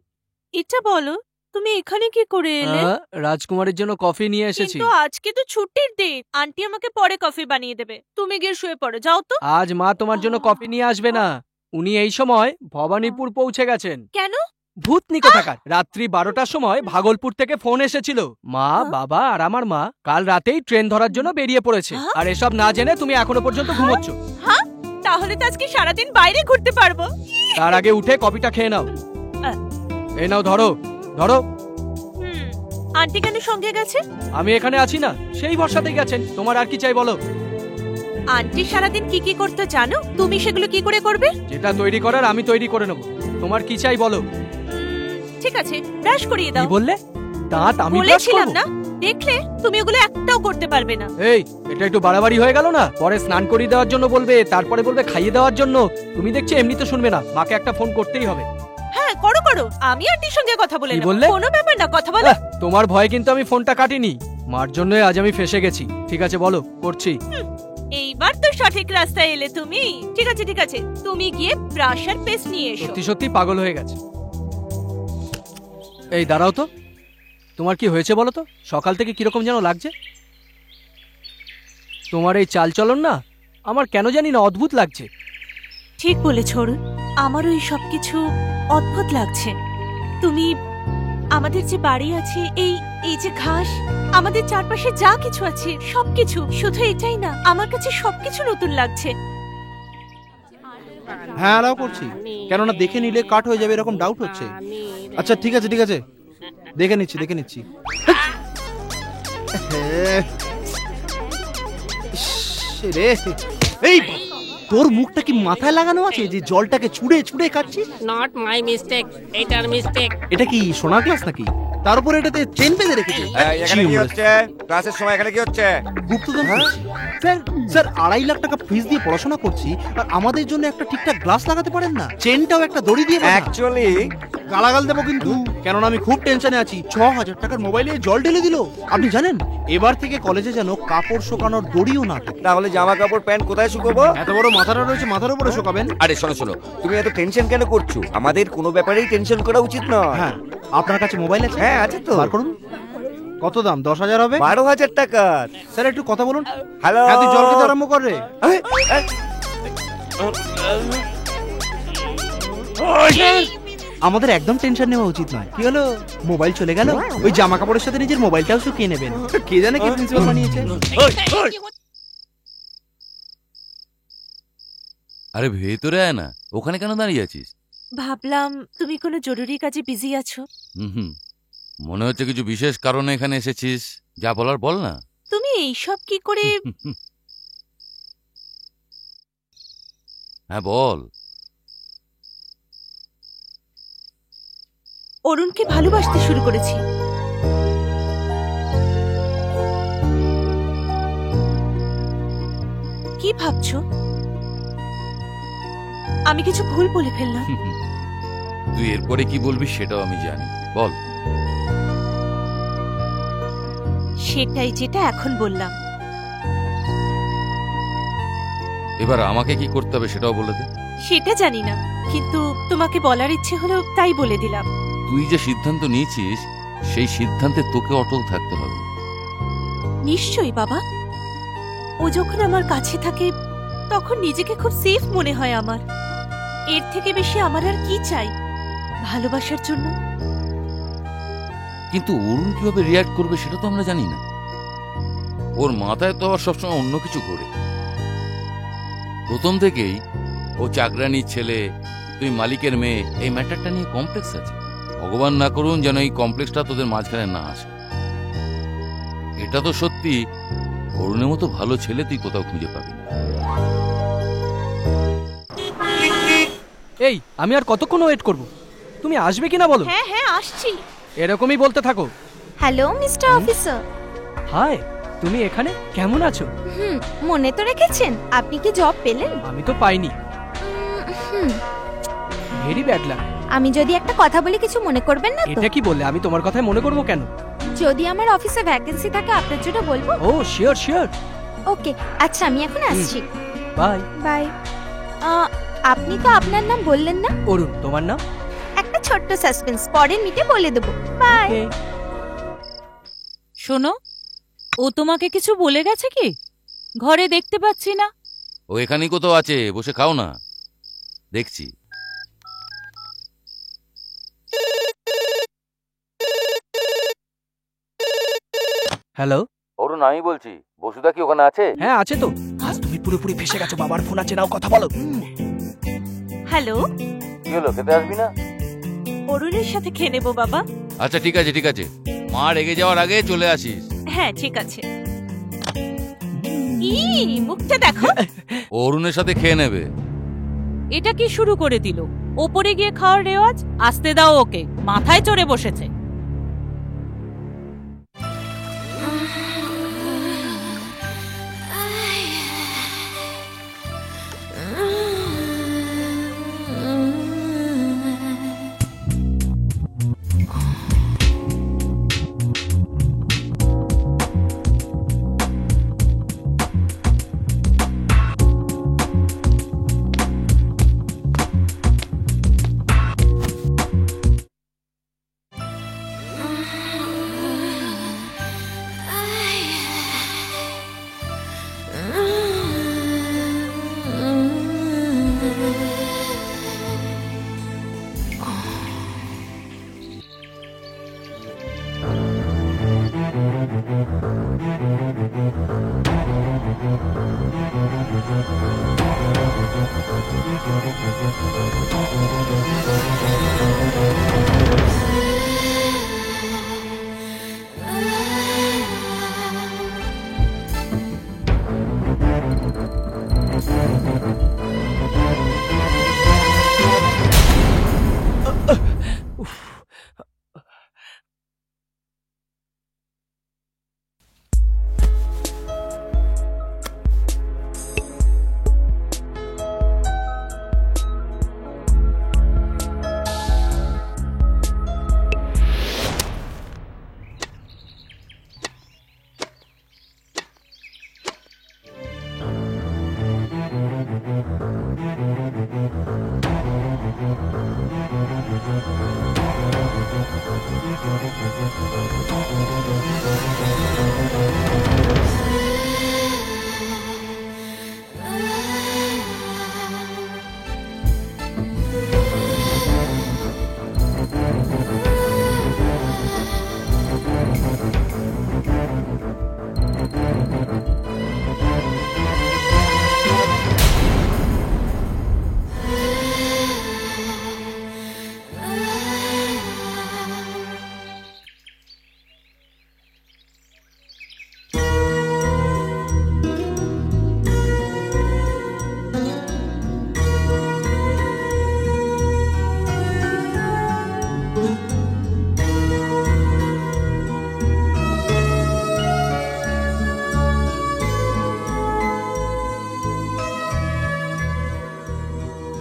এটা বলো তুমি এখানে কি করে এলে? রাজকুমারের জন্য কফি নিয়ে এসেছি। কিন্তু আজকে তো ছুটির দিন, আন্টি আমাকে পরে কফি বানিয়ে দেবে। তুমি গিয়ে শুয়ে পড়ো, যাও তো। আজ মা তোমার জন্য কফি নিয়ে আসবে না। উনি এই সময় ভবানীপুর পৌঁছে গেছেন। কেন? ভূতনি কোথাকার। রাত্রি 12টার সময় ভাগলপুর থেকে ফোন এসেছিল। মা, বাবা আর আমার মা কাল রাতেই ট্রেন ধরার জন্য বেরিয়ে পড়েছে। আর এসব না জেনে তুমি এখনো পর্যন্ত ঘুমোচ্ছ। হ্যাঁ, তাহলে তো আজকে সারাদিন বাইরে ঘুরতে পারবো। তার আগে উঠে কফিটা খেয়ে নাও। এই নাও, ধরো ধরো। আন্টি কেন সঙ্গে গেছে? আমি এখানে আছি না, সেই ভরসাতেই গেছেন। তোমার আর কি চাই বলো? আন্টি সারাদিন কি কি করতে জানো, তুমি সেগুলো কি করে করবে? যেটা তৈরি করার আমি তৈরি করে নেব। তোমার কি চাই বলো? ঠিক আছে, ব্রাশ করিয়ে দাও। কি বললে? দাঁত আমি ব্রাশ বলেছিলাম করব? না, দেখলে তুমি ওগুলো একটাও করতে পারবে না। এই, এটা একটু বাড়াবাড়ি হয়ে গেল না? পরে স্নান করিয়ে দেওয়ার জন্য বলবে, তারপরে বলবে খাইয়ে দেওয়ার জন্য। তুমি দেখছি এমনিতে শুনবে না, মাকে একটা ফোন করতেই হবে। হ্যাঁ, করো করো, আমি আন্টির সঙ্গে কথা বলে কি নেব। বললে? কোনো ব্যাপার না, কথা বলো। তোমার ভয় কিন্তু আমি ফোনটা কাটিনি। মার জন্যই আজ আমি ফেসে গেছি। ঠিক আছে, বলো, করছি। এইবার তো সঠিক রাস্তায় এলে তুমি। ঠিক আছে ঠিক আছে, তুমি গিয়ে ব্রাশ আর পেস্ট নিয়ে এসো। সত্যি সত্যি পাগল হয়ে গেছে। এই দাঁড়াও তো, তোমার কি হয়েছে বলো তো? সকাল থেকে কিরকম যেন লাগছে। তোমার এই চালচলন না আমার কেন জানি না অদ্ভুত লাগছে। ঠিক বলেছ অরুণ, আমারও এই সবকিছু অদ্ভুত লাগছে। তুমি, আমাদের যে বাড়ি আছে, এই যে ঘাস, আমাদের চারপাশে যা কিছু আছে সবকিছু, শুধু এটাই না, আমার কাছে সবকিছু নতুন লাগছে। হ্যাঁ, অ্যালাউ করছি। কেননা দেখে নিলে কাট হয়ে যাবে এরকম ডাউট হচ্ছে। আচ্ছা ঠিক আছে ঠিক আছে, দেখে নিচ্ছি দেখে নিচ্ছি। রে, এই তোর মুখটা কি মাথায় লাগানো আছে যে জলটাকে ছুঁড়ে ছুঁড়ে খাচ্ছিস? নট মাই মিস্টেক, এটার মিস্টেক। এটা কি সোনা গ্লাস নাকি? তার উপরে এটাতে চেন বেঁধে রেখেছে। এখানে কি হচ্ছে? ক্লাসের সময় এখানে কি হচ্ছে? গুপ্তধন করছি। স্যার স্যার 2.5 লাখ টাকা ফিস দিয়ে পড়াশোনা করছি, আর আমাদের জন্য একটা ঠিকঠাক গ্লাস লাগাতে পারেন না? চেনটাও একটা দড়ি দিয়ে বাঁধা। অ্যাকচুয়ালি গালাগাল দেবো কিন্তু, কেননা আমি খুব টেনশনে আছি। 6000 টাকার মোবাইলে জল ঢেলে দিল। আপনি জানেন, এবার থেকে কলেজে যেন কাপড় শুকানোর দড়িও না থাকে। তাহলে জামা কাপড় প্যান্ট কোথায় শুকাবো? এত বড় মাথাটা রয়েছে, মাথার উপরে শুকাবেন। আরে শোনো শোনো, তুমি এত টেনশন কেন করছো? আমাদের কোনো ব্যাপারেই টেনশন করা উচিত নয়। হ্যাঁ, আপনার কাছে মোবাইল আছে? হ্যাঁ আছে তো। বার করুন। কত দাম? 10,000 হবে? 12,000 টাকা। স্যার একটু কথা বলুন। হ্যালো, হ্যাঁ, তুই জল খেতে আরম্ভ কর রে। আমাদের একদম টেনশন নেওয়া উচিত নয়। কি হলো? মোবাইল চলে গেল। ওই জামা কাপড়ের সাথে নিজের মোবাইলটাও শুকিয়ে নেবেন। কে জানে কে প্রিন্সিপাল বানিয়েছে। আরে ভেতরে আয় না, ওখানে কেন দাঁড়িয়ে আছিস? ভাবলাম তুমি কোনো জরুরি কাজে বিজি আছো। হুম, মনে হচ্ছে কিছু বিশেষ কারণে এখানে এসেছিস। যা বলার বল না। তুমি এইসব কি করে? হ্যাঁ বল। অরুণকে ভালোবাসতে শুরু করেছি। কি ভাবছো? আমি কিছু ভুল বলে ফেললাম? তুই এরপরে কি বলবি সেটাও আমি জানি, বল। সেটাই যেটা এখন বললাম। এবার আমাকে কি করতে হবে সেটাও বলে দে। সেটা জানি না, কিন্তু তোমাকে বলার ইচ্ছে হলো তাই বলে দিলাম। তুই যে সিদ্ধান্ত নিয়েছিস সেই সিদ্ধান্তে তোকে অটল থাকতে হবে। নিশ্চয়ই বাবা, ও যখন আমার কাছে থাকে তখন নিজেকে খুব সেফ মনে হয় আমার। এর থেকে বেশি আমার আর কি চাই ভালোবাসার জন্য? কিন্তু অরুণ কিভাবে রিয়াক্ট করবে সেটা তো আমরা জানি না। ওর মাথায় তো আবার সবসময় অন্য কিছু ঘোরে। প্রথম থেকেই ও চাকরানির ছেলে, তুই মালিকের মেয়ে, এই ম্যাটারটা নিয়ে কমপ্লেক্স আছে। ভগবান না করুন যেন এই কমপ্লেক্সটা তোদের মাঝখানে না আসে। এটা তো সত্যি, অরুণের মতো ভালো ছেলে তুই কোথাও খুঁজে পাবি না। এই, আমি আর কতক্ষণ ওয়েট করব? তুমি আসবে কিনা বলো? হ্যাঁ হ্যাঁ আসছি। এরকমই বলতে থাকো। Hello mister officer. হাই, তুমি এখানে কেমন আছো? মনে তো রেখেছেন। আপনি কি জব পেলেন? আমি তো পাইনি। Very bad luck. আমি যদি একটা কথা বলি কিছু মনে করবেন না তো? এটা কি বললে? আমি তোমার কথায় মনে করব কেন? যদি আমার অফিসে ভ্যাকেন্সি থাকে আপনার জন্য বলবো। ও শিওর শিওর। ওকে, আচ্ছা আমি এখন আসছি। Bye bye. আপনি তো আপনার নাম বললেন না? অরুণ। তোমার নাম? একটা ছোট্ট সাসপেন্স, পরের মিটে বলে দেবো। বাই। শোনো, ও তোমাকে কিছু বলে গেছে কি? ঘরে দেখতে পাচ্ছি না। ও এখানেই কোথাও আছে, বসে খাও না, দেখছি। হ্যালো, অরুণ আমি বলছি, বসুদা কি ওখানে আছে? হ্যাঁ আছে তো। আজ তুমি পুরোপুরি ফেসে গেছো, বাবার ফোন আছে, নাও কথা বলো। হ্যালো, কি হলো, খেতে আসবি না? অরুণের সাথে খেয়ে নেবো বাবা। আচ্ছা ঠিক আছে ঠিক আছে, মা রেগে যাওয়ার আগে চলে আসিস। হ্যাঁ ঠিক আছে। মুখটা দেখো। অরুণের সাথে খেয়ে নেবে। এটা কি শুরু করে দিল? ওপরে গিয়ে খাওয়ার রেওয়াজ? আসতে দাও ওকে, মাথায় চড়ে বসেছে।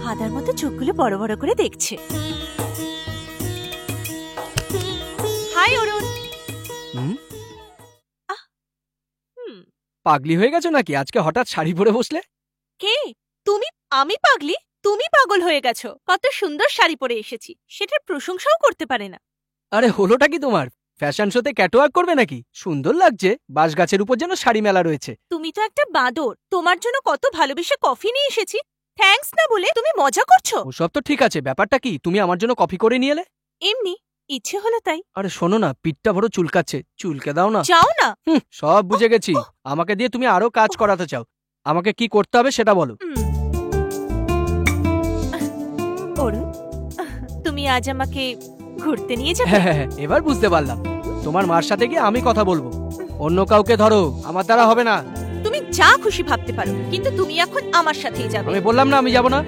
হাদার মতো চোখগুলো বড় বড় করে দেখছে। হাই অরুণ। পাগলি হয়ে গেছো নাকি? আজকে হঠাৎ শাড়ি পরে বসলে? কে তুমি? আমি পাগলি? তুমি পাগল হয়ে গেছো। কত সুন্দর শাড়ি পরে এসেছি, সেটার প্রশংসাও করতে পারে না। আরে হলোটা কি তোমার? ফ্যাশন শোতে ক্যাটওয়াক করবে নাকি? সুন্দর লাগছে, বাঁশ গাছের উপর যেন শাড়ি মেলা রয়েছে। তুমি তো একটা বাঁদর, তোমার জন্য কত ভালোবেসে কফি নিয়ে এসেছি, থ্যাঙ্কস না বলে তুমি মজা করছো। ওসব তো ঠিক আছে, ব্যাপারটা কি তুমি আমার জন্য কফি করে নিয়ে এলে? এমনি ইচ্ছে হলো তাই। আরে শোনো না, পিঠটা বড় চুলকাচ্ছে, চুলকে দাও না। যাও না। সব বুঝে গেছি, আমাকে দিয়ে তুমি আরো কাজ করাতে চাও। আমাকে কি করতে হবে সেটা বলো। অরুণ, তুমি আজ আমাকে ঘুরতে নিয়ে যাবে? হ্যাঁ, এবার বুঝতে পারলাম। তোমার মার সাথে গিয়ে আমি কথা বলবো, অন্য কাউকে ধরো, আমার দ্বারা হবে না। তুমি যা খুশি ভাবতে পারো, কিন্তু তুমি এখন আমার সাথেই যাবে। আমি বললাম না আমি যাব না।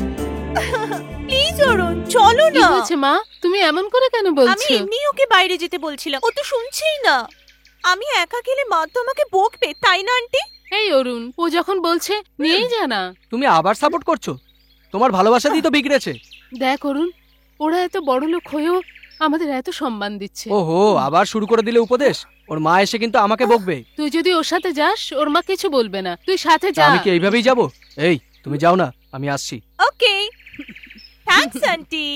প্লিজ অরুণ, চলো কি না। হয়েছে মা, তুমি এমন করে কেন আমি বলছো? এমনি ওকে বাইরে যেতে বলছিলাম, ও তো শুনছেই না। আমি একা গেলে মা তো আমাকে বকবে, তাই না আন্টি? এই অরুণ, ও যখন বলছে নিয়েই যা না। তুমি আবার সাপোর্ট করছো? তোমার ভালোবাসা দিয়ে তো বিগড়েছে। দেখ অরুণ, ওরা এত বড় লোক হয়েও আমাদের এত সম্মান দিচ্ছে। ওহো, আবার শুরু করে দিলে উপদেশ। ওর মা এসে কিন্তু আমাকে বকবে। তুই যদি ওর সাথে যাস, ওর মা কিছু বলবে না, তুই সাথে যা। আমি কি এইভাবেই যাব? এই তুমি যাও না, আমি আসছি। ওকে, থ্যাঙ্কস আন্টি।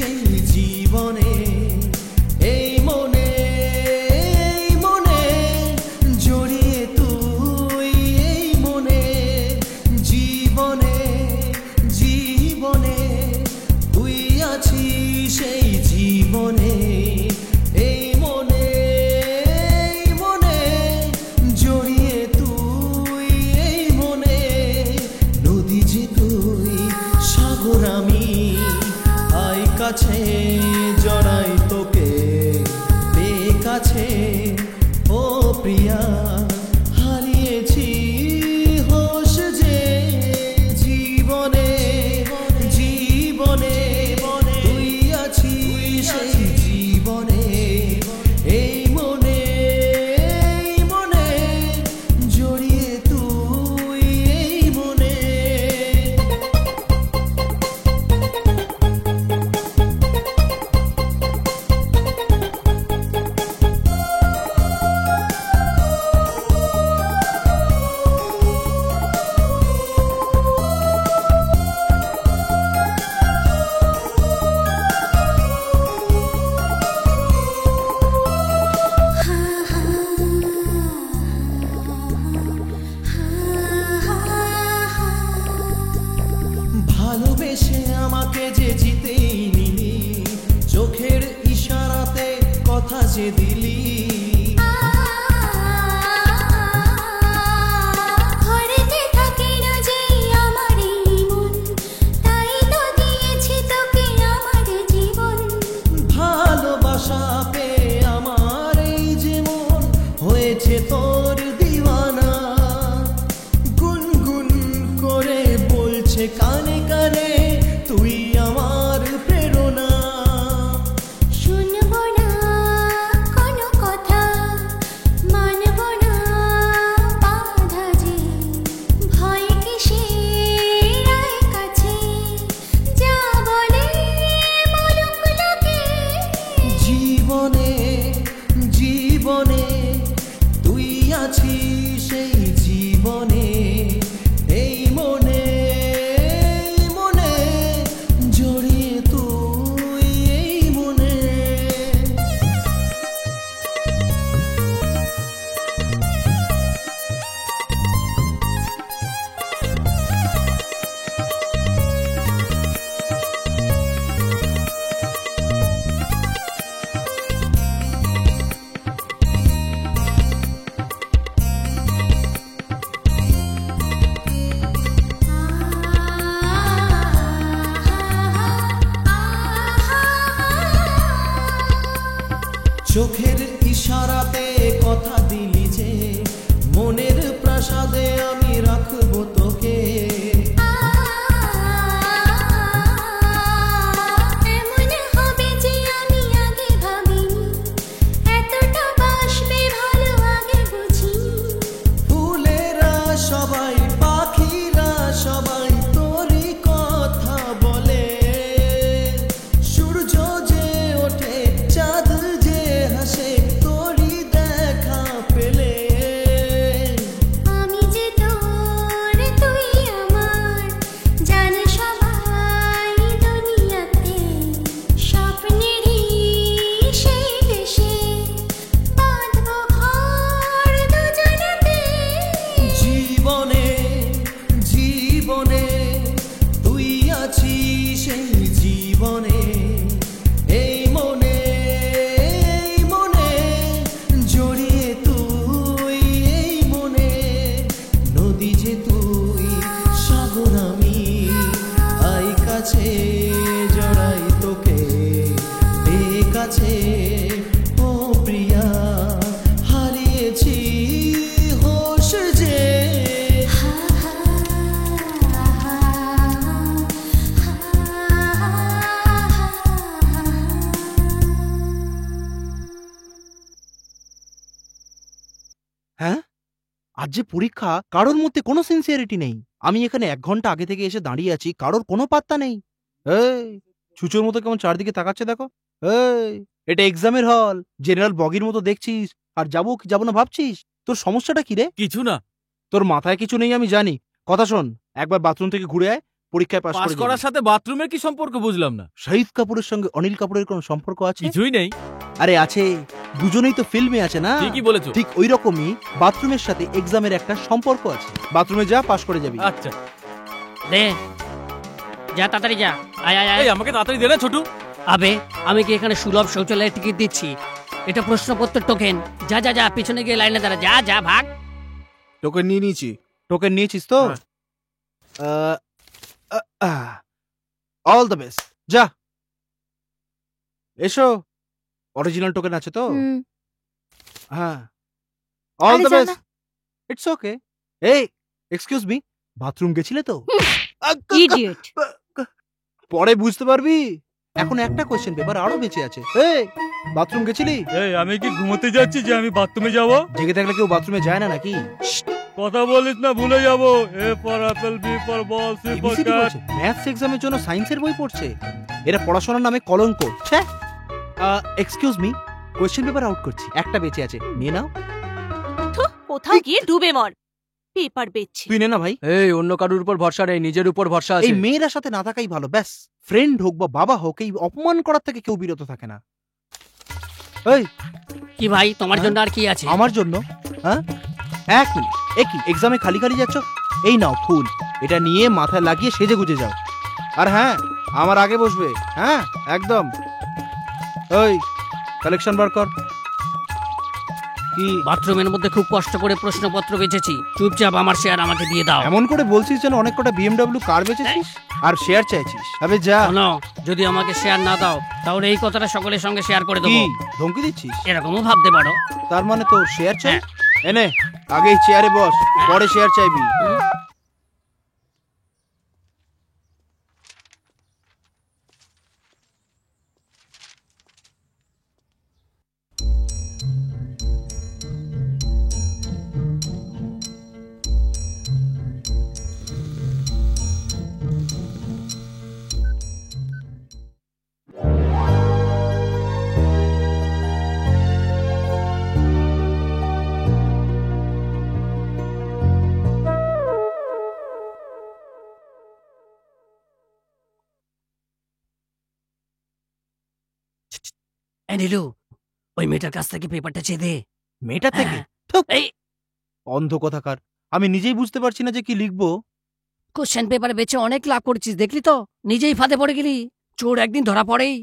সেই জীবনে এই মনে জড়িয়ে তুই এই মনে জীবনে জীবনে তুই আছিস সেই জীবনে এই মনে জড়িয়ে তুই এই মনে নদী যে তুই সাগর আমি আই কাছে জড়াই তোকে কাছে ও প্রিয়া হারিয়েছি হোশ যে জীবনে জীবনে তুই আছিস সেই জীবনে এই মনে জড়িয়ে তুই এই মনে ভালোবেসে আমাকে যে জিতেই নিলি চোখের ইশারাতে কথা যে দিলি ভালোবাসা পেয়ে আমার এই জীবন হয়েছে তোর দিওয়ানা গুনগুন করে বলছে কানে কানে তুই আমার প্রেরণা শুনবো না কোনো কথা মানব না বাধা যে ভয় কিসের কাছে যা বলে বলুক লোকে জীবনে জীবনে তুই আছিস সেই জীবনে এই মনে জড়িয়ে তুই এই মনে চোখের ইশারাতে কথা দিলি যে মনের প্রাসাদে আমি রাখবো তোকে এমন হবে যে আমি আগে ভাবিনি এতটা বাসবে ভালো আগে বুঝিনি ফুলেরা সবাই পাখিরা সবাই তোরই কথা বলে সূর্য যে ওঠে চাঁদ যে হাসে তোরই দেখা পেলে আমি যে তোর তুই আমার জানে সবাই দুনিয়াতে স্বপ্নেরই সেই দেশে বাঁধবো ঘর দুজনেতে জীবনে জীবনে তুই আছিস সেই জীবনে এই মনে জড়িয়ে তুই এই মনে নদী যে তুই সাগর আমি আই কাছে জড়াই তোকে কাছে ও প্রিয়া হারিয়েছি হোশ যে হ্যাঁ আজ যে পরীক্ষা কারোর মধ্যে কোনো সিনসিয়ারিটি নেই আমি এখানে 1 ঘন্টা আগে থেকে এসে দাঁড়িয়ে আছি কারোর কোনো পাত্তা নেই এই ছুঁচোর মতো কেমন চারদিকে তাকাচ্ছে দেখো এই এটা এক্সামের হল জেনারেল বগির মতো দেখছিস আর যাবো কি যাবো না ভাবছিস তোর সমস্যাটা কি রে কিছু না। তোর মাথায় কিছু নেই আমি জানি কথা শোন একবার বাথরুম থেকে ঘুরে আয় পরীক্ষায় পাস পাস করে করার যাবি। সাথে বাথরুমের কি সম্পর্ক বুঝলাম না। শাহিদ কাপুরের সঙ্গে অনিল কাপুরের কোনো সম্পর্ক আছে? কিছুই নেই। আরে আছে, দুজনেই তো ফিল্মে আছে না। ঠিকই বলেছো। ঠিক ওই রকমই বাথরুমের সাথে এক্সামের একটা সম্পর্ক আছে। বাথরুমে যা, পাস করে যাবি। আচ্ছা দে যা তাড়াতাড়ি যা। আয় আয় আয়। এই আমাকে তাড়াতাড়ি দে না ছোটু। আবে আমি কি এখানে সুলভ শৌচালয়ের টিকিট দিচ্ছি? এটা প্রশ্নপত্রের টোকেন। যা যা যা, পিছনে গিয়ে লাইনে দাঁড়া। যা যা ভাগ। টোকেন নিয়ে নিয়েছি। টোকেন নিয়েছিস তো? All the best. যা এসো। অরিজিনাল টোকেন আছে তো? হ্যাঁ, অল আরে দ্য যা বেস্ট। না। It's okay. এই এক্সকিউজ মি, বাথরুম গেছিলে তো? ইডিয়েট। পরে বুঝতে পারবি। এখন একটা কোশ্চেন পেপার আরো বেঁচে আছে। এই বাথরুম গেছিলি? এই আমি কি ঘুমোতে যাচ্ছি যে আমি বাথরুমে যাব? জেগে থাকলে কেউ বাথরুমে যায় না নাকি? কথা বলিস না, ভুলে যাব। A for apple, B for ball, C for ABCD cat. পড়ছে। ম্যাথস এক্সামের জন্য সায়েন্সের বই পড়ছে। এরা পড়াশোনার নামে কলঙ্ক। ছ্যা। Excuse me, question paper out করছি, একটা বেঁচে আছে, নিয়ে নাও। কোথাও গিয়ে ডুবে মর। পেপার বেচছে। তুই নে না ভাই। এই অন্য কারুর উপর ভরসা নেই, নিজের উপর ভরসা এই আছে। মেয়েরা সাথে না থাকাই ভালো। ব্যাস, ফ্রেন্ড হোক বা বাবা হোক, এই অপমান করার থেকে কেউ বিরত থাকে না। এই কি ভাই, তোমার জন্য আর কি আছে? আমার জন্য? হ্যাঁ, এক মিনিট। একই এক্সামে খালি খালি যাচ্ছ? এই নাও ফুল, এটা নিয়ে মাথায় লাগিয়ে সেজে গুজে যাও। আর হ্যাঁ, আমার আগে বসবে। হ্যাঁ একদম। ওই কালেকশন বার কর। কি বাথরুমের মধ্যে খুব কষ্ট করে প্রশ্নপত্র বেঁচেছি, চুপচাপ আমার শেয়ার আমাকে দিয়ে দাও। এমন করে বলছিস যেন অনেক কটা BMW কার বেচেছিস আর শেয়ার চাইছিস। আবে যা। শোনো, যদি আমাকে শেয়ার না দাও তাহলে এই কথাটা সকলের সঙ্গে শেয়ার করে কি দেবো। ধমকি দিচ্ছিস? এরকমও ভাবতে পারো। তার মানে তো শেয়ার চাই? এনে আগে চেয়ারে বস, পরে শেয়ার চাইবি। এই নীলু, ওই মেয়েটার কাছ থেকে পেপারটা চেয়ে দে। মেয়েটা থেকে? হ্যাঁ। এই অন্ধ কথাকার, আমি নিজেই বুঝতে পারছি না যে কি লিখবো। কোশ্চেন পেপার বেচে অনেক লাভ করছিস, দেখলি তো? নিজেই ফাঁদে পড়ে গেলি। চোর একদিন ধরা পড়েই।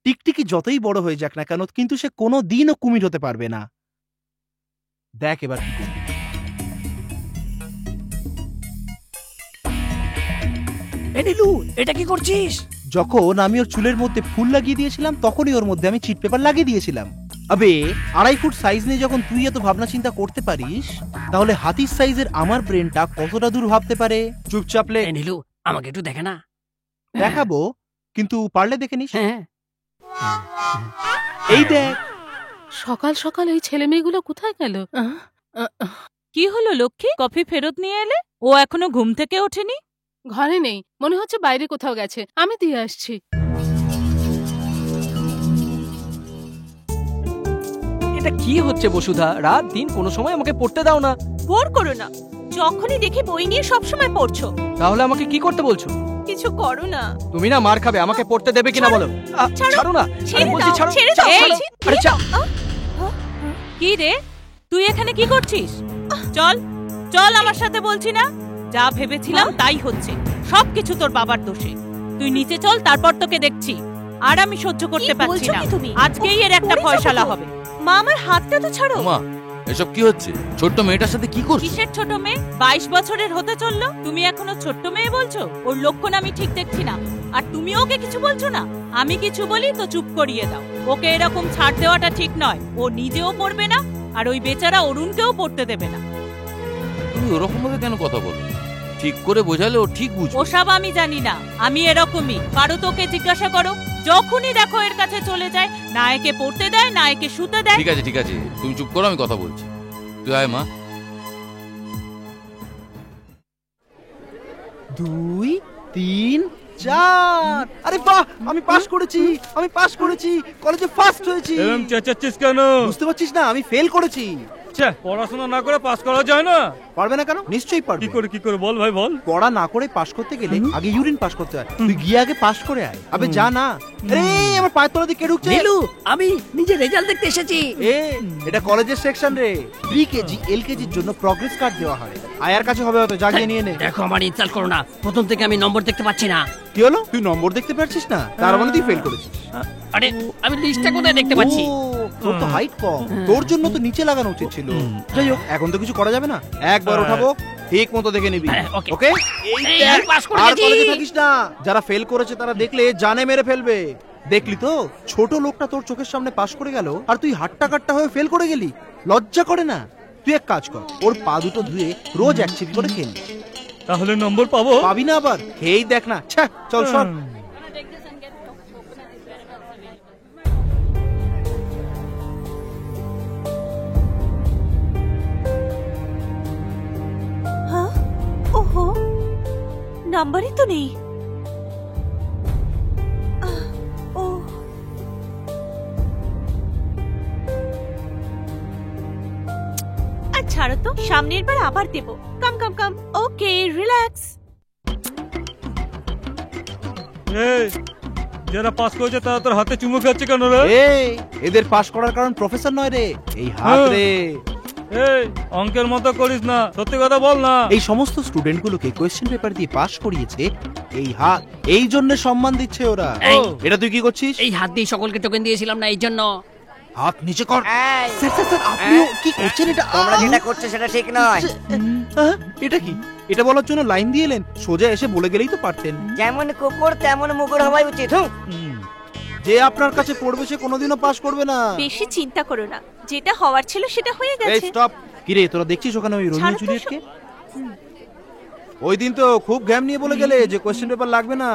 টিকটিকি যতই বড় হয়ে যাক না কেন, কিন্তু সে কোনো দিনও কুমির হতে পারবে না। দেখ এবার কি করবি। এই নীলু, এটা কি করছিস? যখন আমি ওর চুলের মধ্যে ফুল লাগিয়ে দিয়েছিলাম, তখনই ওর মধ্যে আমি চিট পেপার লাগিয়ে দিয়েছিলাম। আবে 2.5 ফুট সাইজ নিয়ে যখন তুই এত ভাবনা চিন্তা করতে পারিস, তাহলে হাতির সাইজের আমার ব্রেনটা কতটা দূর ভাবতে পারে। চুপচাপ লে। এই নীলু, আমাকে একটু দেখে না। দেখাবো, কিন্তু পারলে দেখে নিস। হ্যাঁ, এই দেখ। সকাল সকাল এই ছেলে মেয়েগুলো কোথায় গেল? কি হলো লক্ষ্মী, কফি ফেরত নিয়ে এলে? ও এখনো ঘুম থেকে ওঠেনি? ঘরে নেই, মনে হচ্ছে বাইরে কোথাও গেছে। আমি দিয়ে আসছি। এটা কি হচ্ছে বসুধা? রাত দিন কোনো সময় আমাকে পড়তে দাও না। বোর করো না, যখনই দেখি বই নিয়ে সবসময় পড়ছো। তাহলে আমাকে কি করতে বলছো? কিছু করো না। তুমি না মার খাবে, আমাকে পড়তে দেবে কিনা বলো। ছাড়ো না, ছেড়ে আমি বলছি দাও, ছাড়ো। ছেড়ে দাও, ছাড়ো। আরে ছাড়ো। কি রে, তুই এখানে কি করছিস? চল চল আমার সাথে, বলছি না? যা ভেবেছিলাম তাই হচ্ছে। সবকিছু তোর বাবার দোষে। তুই নিচে চল, তারপর তোকে দেখছি। আর আমি সহ্য করতে পারছি না। আজকেই এর একটা ফয়সালা হবে। মা, আমার হাতটা তো ছাড়ো। মা, এসব কি হচ্ছে? ছোট্ট মেয়েটার সাথে কি করছিস? কিসের ছোট মেয়ে? 22 বছরের হতে চললো, তুমি এখনো ছোট্ট মেয়ে বলছো? ওর লক্ষণ আমি ঠিক দেখছি না, আর তুমি ওকে কিছু বলছো না। আমি কিছু বলি তো চুপ করিয়ে দাও। ওকে এরকম ছাড় দেওয়াটা ঠিক নয়। ও নিজেও পড়বে না, আর ওই বেচারা অরুণকেও পড়তে দেবে না। তুমি ওরকম ভাবে কেন কথা বলো? ঠিক করে বোঝালে ও ঠিক বুঝবে। ওসব আমি জানি না, আমি এরকমই। পারো তোকে জিজ্ঞাসা করো। যখনই দেখো এর কাছে চলে যায়, না একে পড়তে দেয়, না একে শুতে দেয়। ঠিক আছে ঠিক আছে, তুমি চুপ করো, আমি কথা বলছি। তুই আয় মা। 2, 3, 4। আরে বাহ, আমি পাস করেছি, আমি পাস করেছি, কলেজে ফার্স্ট হয়েছি। এরকম চেঁচাচ্ছিস কেন? বুঝতে পারছিস না, আমি ফেল করেছি। আচ্ছা পড়াশোনা না করে পাস করা যায় না? পারবে না কেন? নিশ্চয়ই পারবে। কি করে বল ভাই বল। পড়া না করে পাস করতে গেলে আগে ইউরিন পাস করতে হয়, তুই গিয়ে আগে পাস করে আয়। আবে যা না। আরে আমার পায়ের তলা দিয়ে কে ঢুকছে? নীলু, আমি নিজে রেজাল্ট দেখতে এসেছি। এটা কলেজের সেকশন রে। প্রি কেজি এলকেজির জন্য প্রগ্রেস কার্ড দেওয়া হয়। আয়ার কাছে হবে হয়তো, জাগিয়ে নিয়ে নে। দেখো আমার ইনসাল্ট করো না, প্রথম থেকে আমি নম্বর দেখতে পাচ্ছি না। কি হলো? তুই নম্বর দেখতে পাচ্ছিস না, তার মানে তুই ফেল করেছিস। আরে আমি লিস্টটা কোথায় দেখতে পাচ্ছি? তোর তো হাইট কম, তোর জন্য তো নিচে লাগানো উচিত ছিল। যাই হোক, এখন তো কিছু করা যাবে না, একবার ওঠাবো, ঠিক মতো দেখে নিবি। ওকে? আর কলেজে থাকিস না, যারা ফেল করেছে তারা দেখলে জানে মেরে ফেলবে। দেখলি তো, ছোট লোকটা তোর চোখের সামনে পাস করে গেল, আর তুই হাট্টা কাট্টা হয়ে ফেল করে গেলি। লজ্জা করে না? তুই এক কাজ কর, ওর পা দুটো ধুয়ে রোজ এক চিপি করে খেলি। তাহলে নম্বর পাবো? পাবি না আবার, খেয়েই দেখ না। চল সর। ওহো, নাম্বারই তো নেই। ও ছাড়ো তো, সামনের বার আবার দেবো। কাম কাম কাম। ওকে, রিল্যাক্স। যারা পাস করেছে তারা তোর হাতে চুমু খাচ্ছে কেন রে? এদের পাস করার কারণ প্রফেসর নয় রে, এই হাত রে। অঙ্কের মতো করিস না, সত্যি কথা বল না। এই সমস্ত স্টুডেন্ট গুলোকে কোয়েশ্চেন পেপার দিয়ে পাস করিয়েছে এই হাত, এই জন্য সম্মান দিচ্ছে ওরা। এটা তুই কি করছিস? এই হাত দিয়ে সকলকে টোকেন দিয়েছিলাম না, এই জন্য। হাত নিচে কর। স্যার আপনিও কি করছেন? এটা তোমরা যেটা করছো সেটা ঠিক নয়। এটা কি? এটা বলার জন্য লাইন দিয়ে এলেন? সোজা এসে বলে গেলেই তো পারতেন। যেমন কুকুর তেমন মুগুর হওয়াই উচিত। যে আপনার কাছে পড়বে সে কোনোদিনও পাস করবে না। বেশি চিন্তা করো না, যেটা হওয়ার ছিল সেটা হয়ে এই গেছে। স্টপ। কি রে, তোরা দেখছিস ওখানে ওই রোমিও জুলিয়েটকে? ওই দিন তো খুব ঘ্যাম নিয়ে বলে গেলে যে কোশ্চেন পেপার লাগবে না।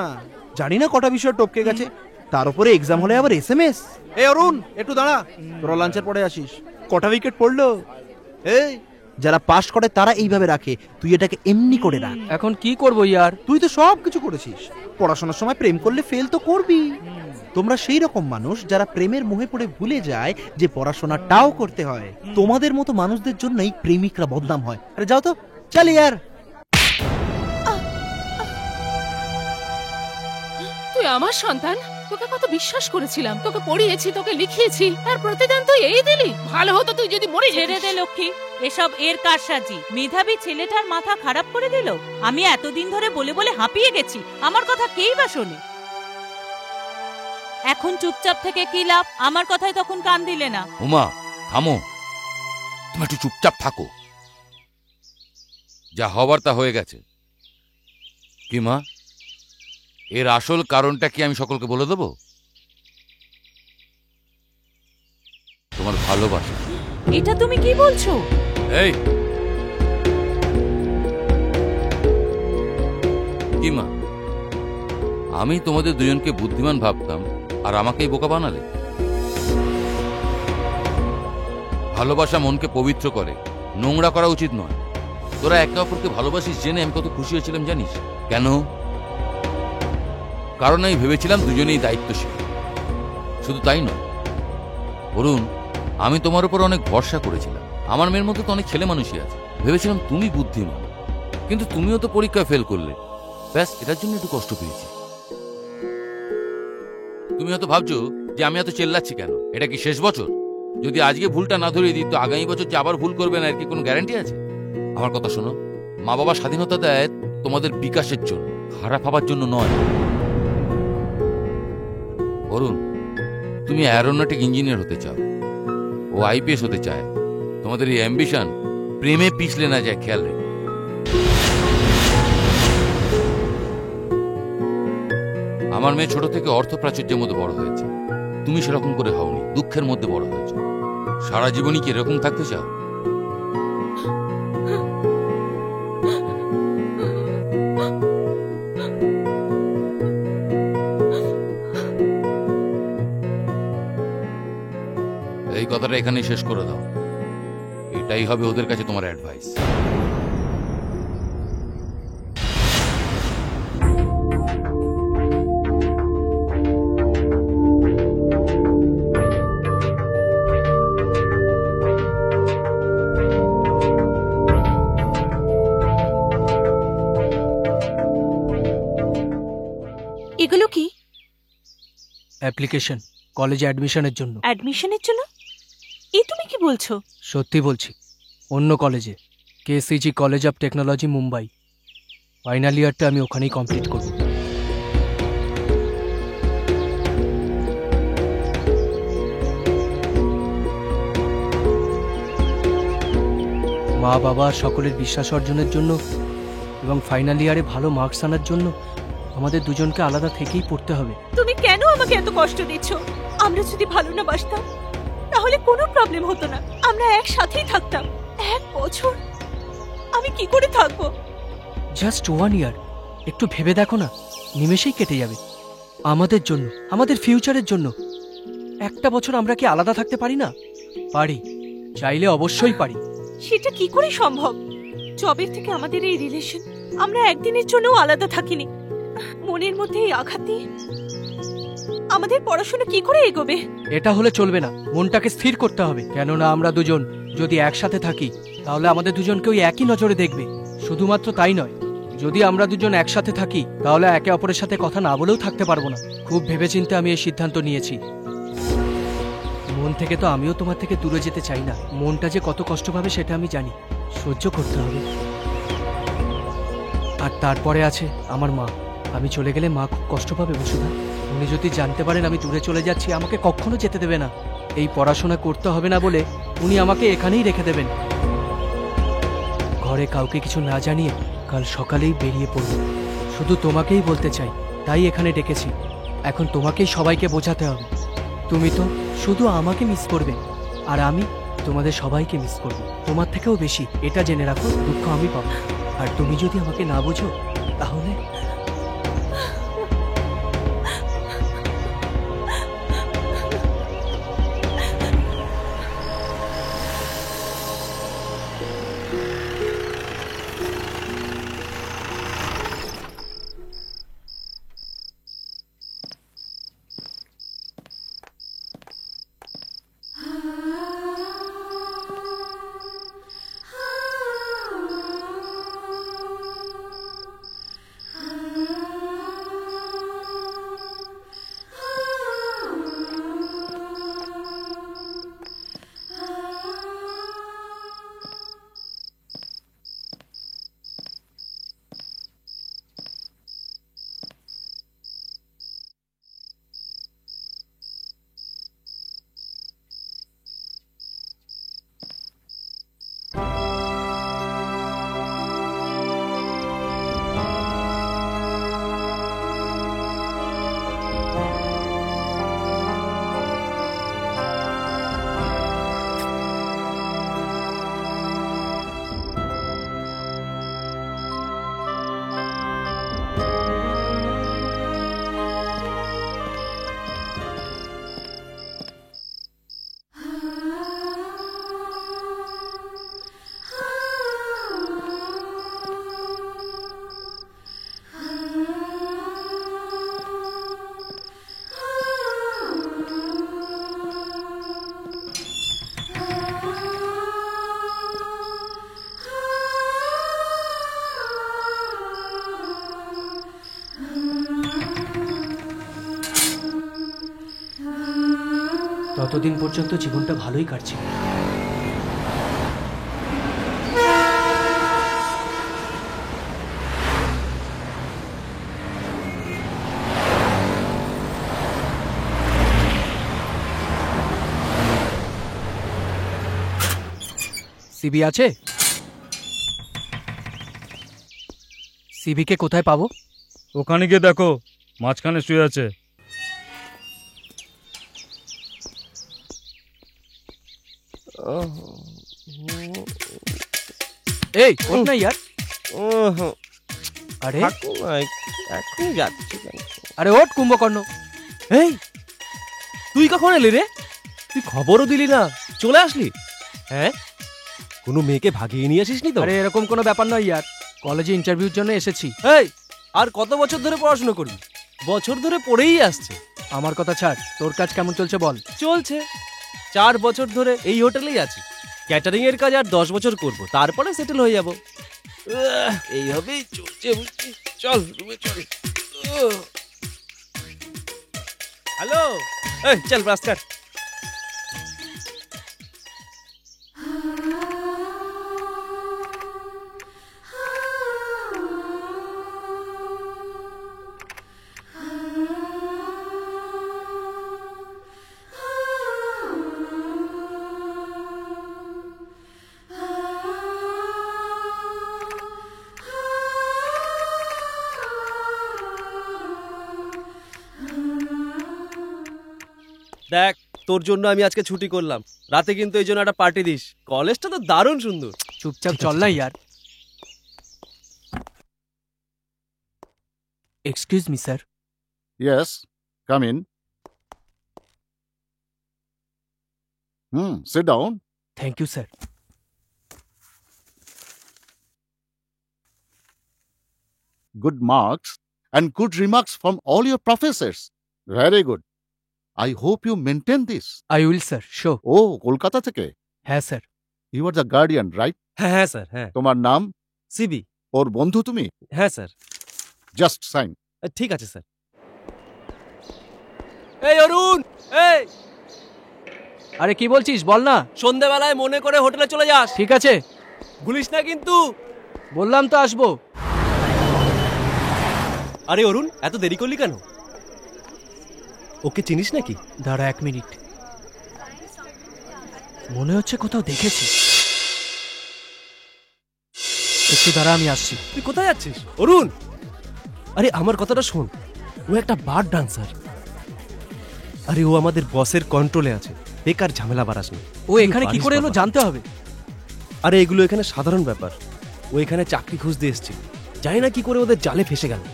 জানি না কটা বিষয় টপকে গেছে, তার উপরে এক্সাম হলে আবার এসএমএস। এই অরুণ, একটু দাঁড়া, তোরা লাঞ্চের পরে আসিস। কটা উইকেট পড়লো? এই যারা পাস করে তারা এইভাবে রাখে, তুই এটাকে এমনি করে রাখ। এখন কি করবো ইয়ার? তুই তো সব কিছু করেছিস, পড়াশোনার সময় প্রেম করলে ফেল তো করবি। তোমরা সেই রকম মানুষ যারা প্রেমের মোহে পড়ে ভুলে যায় যে পড়াশোনাটাও করতে হয়। তোমাদের মতো মানুষদের জন্যই প্রেমিকরা বদনাম হয়। আরে যাও তো, চল ইয়ার। তুই আমার সন্তান, তোকে কত বিশ্বাস করেছিলাম, তোকে পড়িয়েছি, তোকে লিখিয়েছি, আর প্রতিদিন তুই এই দিলি। ভালো হতো তুই যদি মরে ছেড়ে দে লক্ষ্মী, এসব এর কারসাজি। মেধাবী ছেলেটার মাথা খারাপ করে দিল। আমি এতদিন ধরে বলে বলে হাঁপিয়ে গেছি, আমার কথা কেই বা শোনে। এখন চুপচাপ থেকে কি লাভ? আমার কথায় তখন কান দিলে না। উমা থামো, তুমি একটু চুপচাপ থাকো। যা হবার তা হয়ে গেছে। কি মা, এর আসল কারণটা কি আমি সকলকে বলে দেব? তোমার ভালোবাসা। এটা তুমি কি বলছো? এই কি মা, আমি তোমাদের দুজনকে বুদ্ধিমান ভাবতাম আর আমাকেই বোকা বানালে। ভালোবাসা মনকে পবিত্র করে, নোংরা করা উচিত নয়। তোরা একে অপরকে ভালোবাসিস জেনে আমি কত খুশি হয়েছিলাম জানিস? কেন? কারণ আমি ভেবেছিলাম দুজনেই দায়িত্বশীল। শুধু তাই নয় অরুণ, আমি তোমার উপর অনেক ভরসা করেছিলাম। আমার মেয়ের মধ্যে তো অনেক ছেলে মানুষই আছে, ভেবেছিলাম তুমি বুদ্ধিমান। কিন্তু তুমিও তো পরীক্ষায় ফেল করলে, ব্যাস এটার জন্য একটু কষ্ট পেয়েছি। তুমি হয়তো ভাবছো যে আমি এত চেল্লাচ্ছি কেন, এটা কি শেষ বছর? যদি আজকে ভুলটা না ধরিয়ে দিই তো আগামী বছর যে আবার ভুল করবে না, এর কি কোনো গ্যারান্টি আছে? আমার কথা শোনো, মা বাবা স্বাধীনতা দেয় তোমাদের বিকাশের জন্য, খারাপ হবার জন্য নয়। অরুণ, তুমি অ্যারোনটিক ইঞ্জিনিয়ার হতে চাও, ও আইপিএস হতে চায়। তোমাদের এই অ্যাম্বিশন প্রেমে পিছলে না যায়, খেয়াল রেখো। আমার মেয়ে ছোট থেকে অর্থ প্রাচুর্যের মধ্যে বড় হয়েছে, তুমি সেরকম করে হওনি, দুঃখের মধ্যে বড় হয়েছে। সারা জীবনই কি এরকম থাকতে চাও? এই কথাটা এখানেই শেষ করে দাও। এটাই হবে ওদের কাছে তোমার অ্যাডভাইস। অ্যাপ্লিকেশন কলেজে অ্যাডমিশনের জন্য। অ্যাডমিশনের জন্য? এই তুমি কি বলছো? সত্যি বলছি, অন্য কলেজে, KCG college of technology Mumbai. Final ইয়ারটা আমি ওখানেই কমপ্লিট করব। মা বাবা আর সকলের বিশ্বাস অর্জনের জন্য এবং ফাইনাল ইয়ারে ভালো মার্কস আনার জন্য আমাদের দুজনকে আলাদা থেকেই পড়তে হবে। তুমি কেন আমাকে এত কষ্ট দিচ্ছ? আমরা যদি ভালো না বাসতাম তাহলে কোনো প্রবলেম হতো না, আমরা একসাথেই থাকতাম। 1 বছর আমি কি করে থাকবো? জাস্ট 1 ইয়ার, একটু ভেবে দেখো না, নিমেষেই কেটে যাবে। আমাদের জন্য, আমাদের ফিউচারের জন্য 1টা বছর আমরা কি আলাদা থাকতে পারি না? পারি, চাইলে অবশ্যই পারি। সেটা কি করে সম্ভব? জবের থেকে আমাদের এই রিলেশন, আমরা একদিনের জন্য আলাদা থাকিনি। মনের মধ্যে এই আঘাত দিয়ে আমাদের পড়াশোনা কি করে এগোবে? এটা হলে চলবে না, মনটাকে স্থির করতে হবে। কেননা আমরা দুজন যদি একসাথে থাকি তাহলে আমাদের দুজনকে ওই একই নজরে দেখবে। শুধুমাত্র তাই নয়, যদি আমরা দুজন একসাথে থাকি তাহলে একে অপরের সাথে কথা না বলেও থাকতে পারবো না। খুব ভেবেচিন্তে আমি এই সিদ্ধান্ত নিয়েছি। মন থেকে তো আমিও তোমার থেকে দূরে যেতে চাই না। মনটা যে কত কষ্ট পাবে সেটা আমি জানি, সহ্য করতে হবে। আর তারপরে আছে আমার মা। আমি চলে গেলে মা খুব কষ্ট পাবে বসুধা। উনি যদি জানতে পারেন আমি দূরে চলে যাচ্ছি, আমাকে কখনো যেতে দেবে না। এই পড়াশোনা করতে হবে না বলে উনি আমাকে এখানেই রেখে দেবেন। ঘরে কাউকে কিছু না জানিয়ে কাল সকালেই বেরিয়ে পড়ব। শুধু তোমাকেই বলতে চাই, তাই এখানে ডেকেছি। এখন তোমাকেই সবাইকে বোঝাতে হবে। তুমি তো শুধু আমাকে মিস করবে, আর আমি তোমাদের সবাইকে মিস করব, তোমার থেকেও বেশি। এটা জেনে রাখো, দুঃখ আমি পাবো। আর তুমি যদি আমাকে না বোঝো তাহলে ততদিন পর্যন্ত জীবনটা ভালোই কাটছে। সিবি আছে? সিবিকে কোথায় পাবো? ওখানে গিয়ে দেখো, মাঝখানে শুয়ে আছে। এই ওঠ না ইয়ার। আরে এখন যাচ্ছি। আরে ওঠ কুম্ভকর্ণ। এই তুই কখন এলি রে? তুই খবরও দিলি না, চলে আসলি? হ্যাঁ, কোনো মেয়েকে ভাগিয়ে নিয়ে আসিসনি তো? আরে এরকম কোনো ব্যাপার নয় ইয়ার, কলেজে ইন্টারভিউর জন্য এসেছি। এই আর কত বছর ধরে পড়াশোনা করবি? বছর ধরে পড়েই আসছে। আমার কথা ছাড়, তোর কাজ কেমন চলছে বল। চলছে, 4 বছর ধরে এই হোটেলেই আছি। ক্যাটারিং এর কাজ আর 10 বছর করব, তারপরে সেটেল হয়ে যাব। এইভাবেই চলছে। চল রুমে চল। হ্যালো, এই চল ব্রাশ কর। দেখ, তোর জন্য আমি আজকে ছুটি করলাম, রাতে কিন্তু এই জন্য একটা পার্টি দিস। কলেজটা তো দারুণ সুন্দর। চুপচাপ চল না ইয়ার। Excuse me sir. Yes, come in. Sit down. Thank you sir. Good marks and good remarks from all your professors. Very good. I hope you maintain this. I will sir, sure. Oh, Kolkata থেকে? হ্যাঁ sir. You are the guardian, right? হ্যাঁ হ্যাঁ স্যার, হ্যাঁ। তোমার নাম? সিবি। ওর বন্ধু তুমি? হ্যাঁ স্যার। Just sign. ঠিক আছে স্যার। এই অরুণ, এই আরে কি বলছিস বল না। সন্ধ্যাবেলায় মনে করে হোটেলে চলে যাস। ঠিক আছে। ভুলিস না কিন্তু। বললাম তো আসবো। আরে অরুণ, এত দেরি করলি কেন? ওকে চিনিস নাকি? দাঁড়া 1 মিনিট, মনে হচ্ছে কোথাও দেখেছি। একটু দাঁড়া, আমি আসছি। তুই কোথায় যাচ্ছিস অরুণ? আরে আমার কথাটা শোন, ও একটা বার ডান্সার। আরে ও আমাদের বসের কন্ট্রোলে আছে, বেকার ঝামেলা বাড়াস না। ও এখানে কি করে এলো জানতে হবে। আরে এগুলো এখানে সাধারণ ব্যাপার। ও এখানে চাকরি খুঁজতে এসেছে, জানি না কি করে ওদের জালে ফেসে গেল।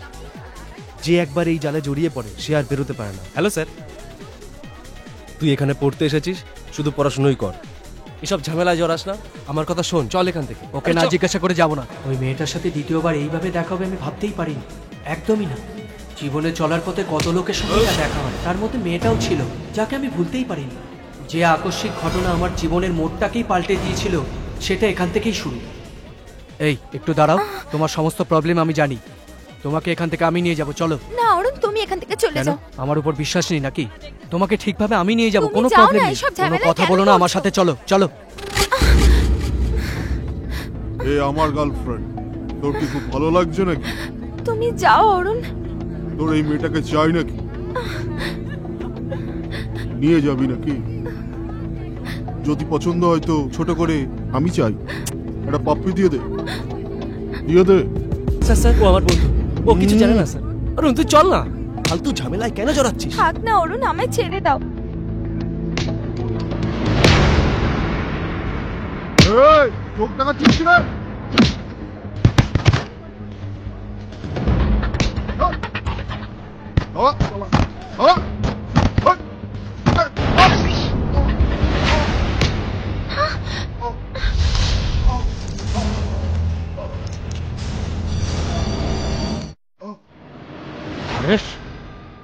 যে একবার এই জালে জড়িয়ে পড়ে সে আর বেরোতে পারে না। হ্যালো স্যার, তুই এখানে পড়তে এসেছিস, শুধু পড়াশোনাই কর, এসব ঝামেলায় জড়াস না। আমার কথা শোন, চল এখান থেকে। ওকে না জিজ্ঞাসা করে যাব না। ওই মেয়েটার সাথে দ্বিতীয়বার এইভাবে দেখা হবে আমি ভাবতেই পারিনি, একদমই না। জীবনে চলার পথে কত লোকের সঙ্গে দেখা হয়, তার মধ্যে মেয়েটাও ছিল, যাকে আমি ভুলতেই পারিনি। যে আকস্মিক ঘটনা আমার জীবনের মোড়টাকেই পাল্টে দিয়েছিল, সেটা এখান থেকেই শুরু। এই একটু দাঁড়াও, তোমার সমস্ত প্রবলেম আমি জানি, তোমাকে এখান থেকে আমি নিয়ে যাব, চলো। না অরুণ, তুমি এখান থেকে চলে যাও। আমার উপর বিশ্বাস নেই নাকি? তোমাকে ঠিকভাবে আমি নিয়ে যাব, তুমি কোনো যাও না, প্রবলেম নেই। এসব কোনো ঝামেলা কথা কেন বলো না আমার করছো? সাথে, চলো চলো। এ আমার গার্লফ্রেন্ড, তোর কি খুব ভালো লাগছে নাকি? তুমি যাও অরুণ। তোর এই মেয়েটাকে চাই নাকি? নিয়ে যাবি নাকি? যদি পছন্দ হয় তো ছোট করে আমি চাই একটা পাপ্পি দিয়ে দে, দিয়ে দে। স্যার স্যার, ও আমার বন্ধু, ও কিছু জানে না স্যার। অরুণ তুই চল না, ফালতু ঝামেলায় কেন জড়াচ্ছিস? থাক না অরুণ, আমায় ছেড়ে দাও। এই চোখ দেখাচ্ছিস না?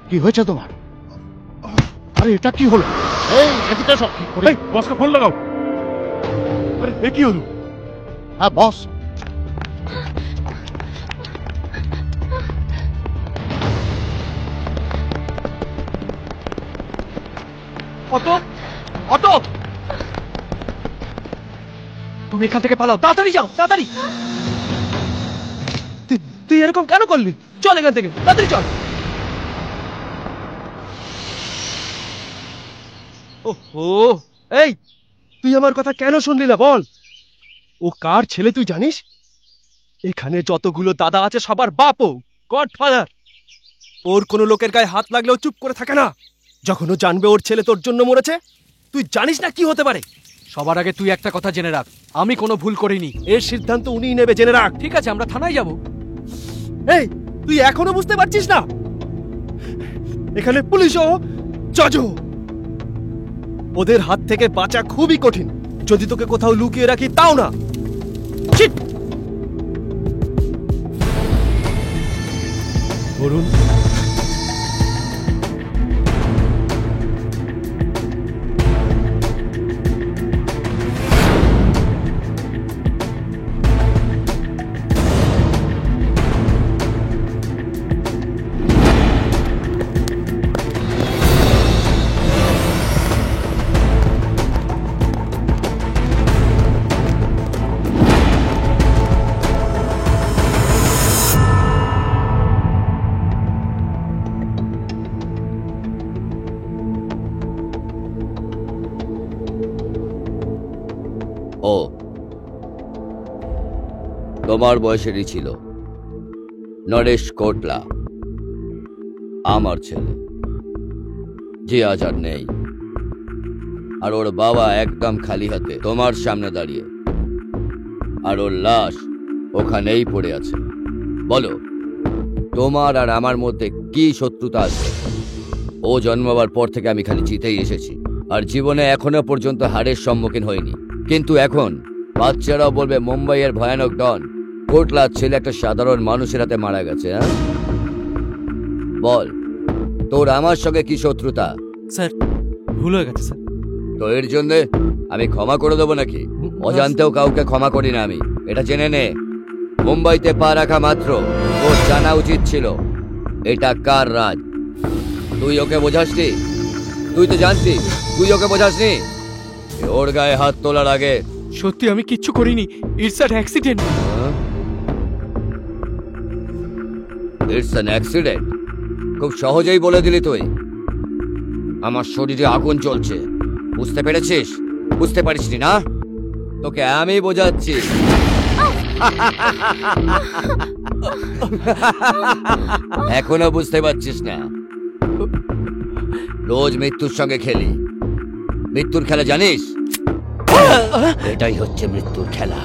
কি হয়েছে তোমার? আরে এটা কি হলো? এই এদিকে এসো। এই বসকে ফোন লাগাও। আরে এ কি হলো? হ্যাঁ বস। অটো, অটো, তুমি এখান থেকে পালাও, তাড়াতাড়ি যাও, তাড়াতাড়ি। তুই এরকম কেন করলি? চল এখান থেকে, তাড়াতাড়ি চল। ওহো, এই তুই আমার কথা কেন শুনলি না বল? ও কার ছেলে তুই জানিস? এখানে যতগুলো দাদা আছে সবার বাপও, গডফাদার। ওর কোনো লোকের গায়ে হাত লাগলেও চুপ করে থাকে না। যখন ও জানবে ওর ছেলে তোর জন্য মরেছে, তুই জানিস না কি হতে পারে। সবার আগে তুই একটা কথা জেনে রাখ, আমি কোনো ভুল করিনি। এর সিদ্ধান্ত উনিই নেবে, জেনে রাখ। ঠিক আছে, আমরা থানায় যাব। এই তুই এখনো বুঝতে পারছিস না? এখানে পুলিশও, জজও। ওদের হাত থেকে বাঁচা খুবই কঠিন, যদি তোকে কোথাও লুকিয়ে রাখি তাও না। চিট! অরুণ, ও তোমার বয়সেরই ছিল, নরেশ কোটলা, আমার ছেলে, যে আজ আর নেই। আর ওর বাবা একদম খালি হাতে তোমার সামনে দাঁড়িয়ে, আর ওর লাশ ওখানেই পড়ে আছে। বলো, তোমার আর আমার মধ্যে কি শত্রুতা আছে? ও জন্মাবার পর থেকে আমি খালি জিতেই এসেছি, আর জীবনে এখনো পর্যন্ত হারের সম্মুখীন হইনি। কিন্তু এখন বাচ্চারাও বলবে মুম্বাইয়ের ভয়ানক ডন কোটলার ছেলে একটা সাধারণ মানুষের হাতে মারা গেছে। হ্যাঁ, বল, তোর আমার সঙ্গে কি শত্রুতা? স্যার, ভুল হয়ে গেছে স্যার। তো এর জন্য আমি ক্ষমা করে দেবো নাকি? অজান্তেও কাউকে ক্ষমা করি না আমি, এটা জেনে নে। মুম্বাইতে পা রাখা মাত্র তোর জানা উচিত ছিল এটা কার রাজ। তুই ওকে বোঝাসনি? তুই তো জানতি, তুই ওকে বোঝাসনি? ওর গায়ে হাত তোলার আগে সত্যি আমি কিচ্ছু করিনি, it's an accident. It's an accident? খুব সহজেই বলে দিলি তুই। আমার শরীরে আগুন চলছে, বুঝতে পেরেছিস? বুঝতে পারিসনি না? তোকে আমি বোঝাচ্ছি। এখনো বুঝতে পারছিস না? রোজ মৃত্যুর সঙ্গে খেলি। মৃত্যুর খেলা জানিস? এটাই হচ্ছে মৃত্যুর খেলা।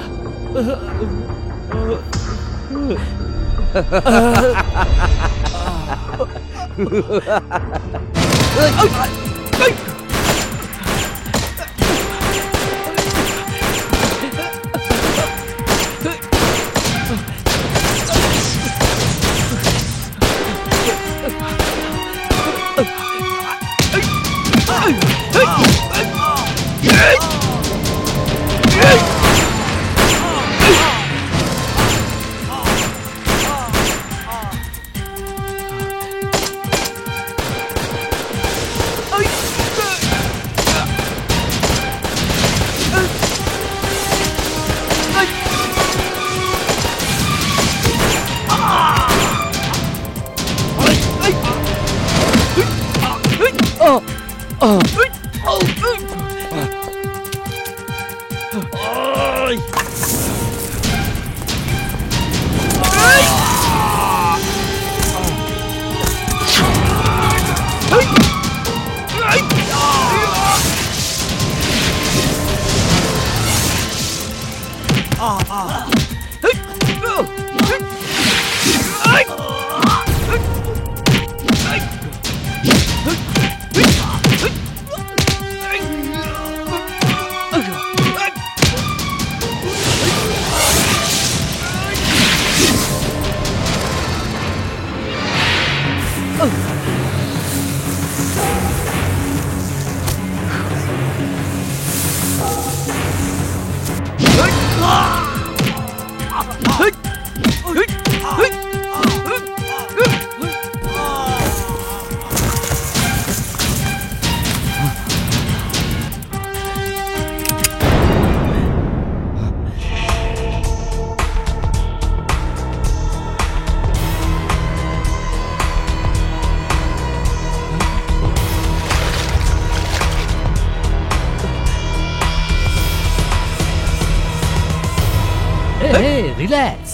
রিল্যাক্স,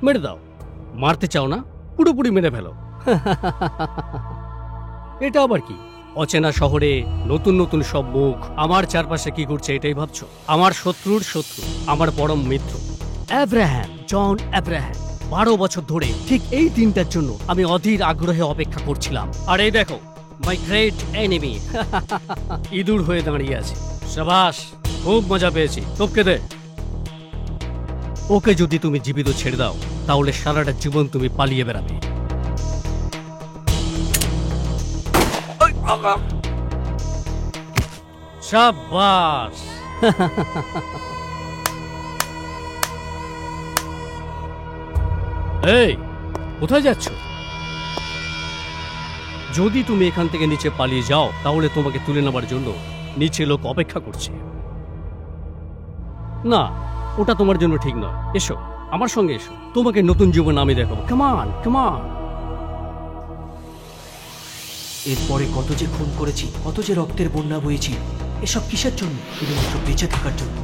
মেরে দাও। মারতে চাও না? পুরোপুরি মেরে ফেলো। এটা আবার কি? অচেনা শহরে নতুন নতুন সব মুখ, আমার চারপাশে কি ঘটছে এটাই ভাবছো? আমার শত্রুর শত্রু, আমার পরম মিত্র অ্যাব্রাহাম, জন অ্যাব্রাহাম। 12 বছর ধরে ঠিক এই দিনটার জন্য আমি অধীর আগ্রহে অপেক্ষা করছিলাম। আর এই দেখো, মাই গ্রেট এনিমি ইঁদুর হয়ে দাঁড়িয়ে আছে। সাবাস, খুব মজা পেয়েছি। তোপকে দে। ওকে যদি তুমি জীবিত ছেড়ে দাও তাহলে সারাটা জীবন তুমি পালিয়ে বেড়াবে। সাবাস। এই, কোথায় যাচ্ছ? যদি তুমি এখান থেকে নিচে পালিয়ে যাও তাহলে তোমাকে তুলে নেবার জন্য নিচে লোক অপেক্ষা করছে। না, ওটা তোমার জন্য ঠিক নয়। এসো, আমার সঙ্গে এসো, তোমাকে নতুন জীবন আমি দেখাবো। কামান কামান। এরপরে কত যে খুন করেছি, কত যে রক্তের বন্যা বয়েছি, এসব কিসের জন্য? শুধুমাত্র বেঁচে থাকার জন্য।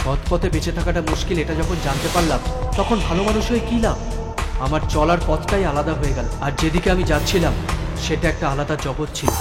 সৎ পথে বেঁচে থাকাটা মুশকিল এটা যখন জানতে পারলাম, তখন ভালো মানুষ হয়ে কী লাভ? আমার চলার পথটাই আলাদা হয়ে গেল, আর যেদিকে আমি যাচ্ছিলাম সেটা একটা আলাদা জগৎ ছিল।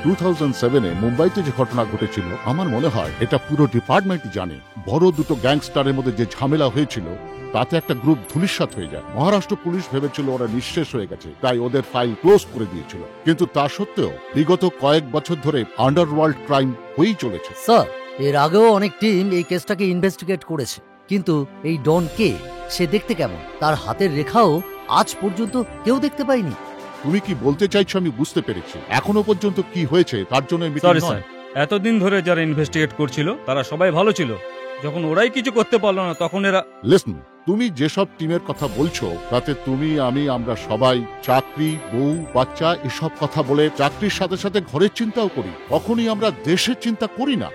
টু 2007-এ মুম্বাইতে যে ঘটনা ঘটেছিল আমার মনে হয় এটা পুরো ডিপার্টমেন্টই জানে। বড় দুটো গ্যাংস্টারের মধ্যে যে ঝামেলা হয়েছিল তাতে একটা গ্রুপ ধূলিসাৎ হয়ে যায়। মহারাষ্ট্র পুলিশ ভেবেছিল ওরা নিঃশেষ হয়ে গেছে, তাই ওদের ফাইল ক্লোজ করে দিয়েছিল। কিন্তু তা সত্ত্বেও বিগত কয়েক বছর ধরে আন্ডারওয়ার্ল্ড ক্রাইম হয়েই চলেছে। স্যার, এর আগেও অনেক টিম এই কেসটাকে ইনভেস্টিগেট করেছে, কিন্তু এই ডন কে, সে দেখতে কেমন, তার হাতের রেখাও আজ পর্যন্ত কেউ দেখতে পায়নি। তুমি কি বলতে চাইছো আমি বুঝতে পেরেছি। এখনো পর্যন্ত কি হয়েছে তার জন্য সরি স্যার, এতদিন ধরে যারা ইনভেস্টিগেট করছিল তারা সবাই ভালো ছিল। যখন ওরাই কিছু করতে পারলো না তখন এরা লিসন, তুমি যেসব টিমের কথা বলছো তাতে তুমি, আমরা সবাই চাকরি, বউ, বাচ্চা এসব কথা বলে চাকরির সাথে সাথে ঘরের চিন্তাও করি। কখনই আমরা দেশের চিন্তা করি না।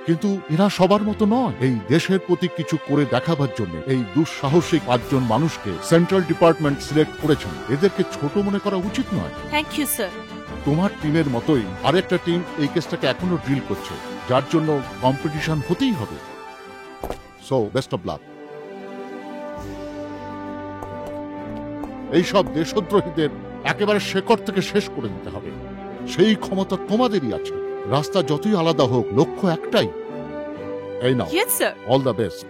কিন্তু এরা সবার মতো নয়। এই দেশের প্রতি কিছু করে দেখাবার জন্য এই দুঃসাহসিক 5 জন মানুষকে সেন্ট্রাল ডিপার্টমেন্ট সিলেক্ট করেছেন। এদেরকে ছোট মনে করা উচিত নয়। Thank you sir. তোমার টিমের মতোই আরেকটা টিম এই কেসটাকে এখনো ড্রিল করছে, যার জন্য কম্পিটিশন হতেই হবে। So best of luck. এইসব দেশদ্রোহীদের একেবারে শেকড় থেকে শেষ করে দিতে হবে। সেই ক্ষমতা তোমাদেরই আছে। রাস্তা যতই আলাদা হোক, লক্ষ্য একটাই। এই নাও, Yes, sir. All the best.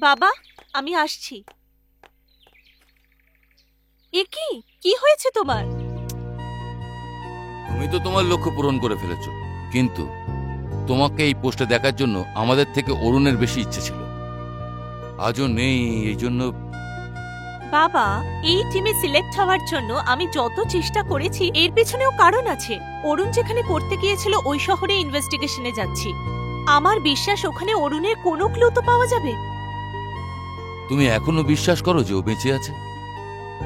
বাবা, আমি আসছি। এ কি হয়েছে তোমার? তুমি তো তোমার লক্ষ্য পূরণ করে ফেলেছো, কিন্তু তোমাকে এই পোস্টে দেখার জন্য আমাদের থেকে অরুণের বেশি ইচ্ছে ছিল। আজও নেই, এই জন্য। বাবা, এই টিমে সিলেক্ট হওয়ার জন্য আমি যত চেষ্টা করেছি এর পেছনেও কারণ আছে। অরুণ যেখানে পড়তে গিয়েছিল ওই শহরে ইনভেস্টিগেশনে যাচ্ছি। আমার বিশ্বাস ওখানে অরুণের কোনো ক্লু তো পাওয়া যাবে। তুমি এখনো বিশ্বাস করো যে ও বেঁচে আছে?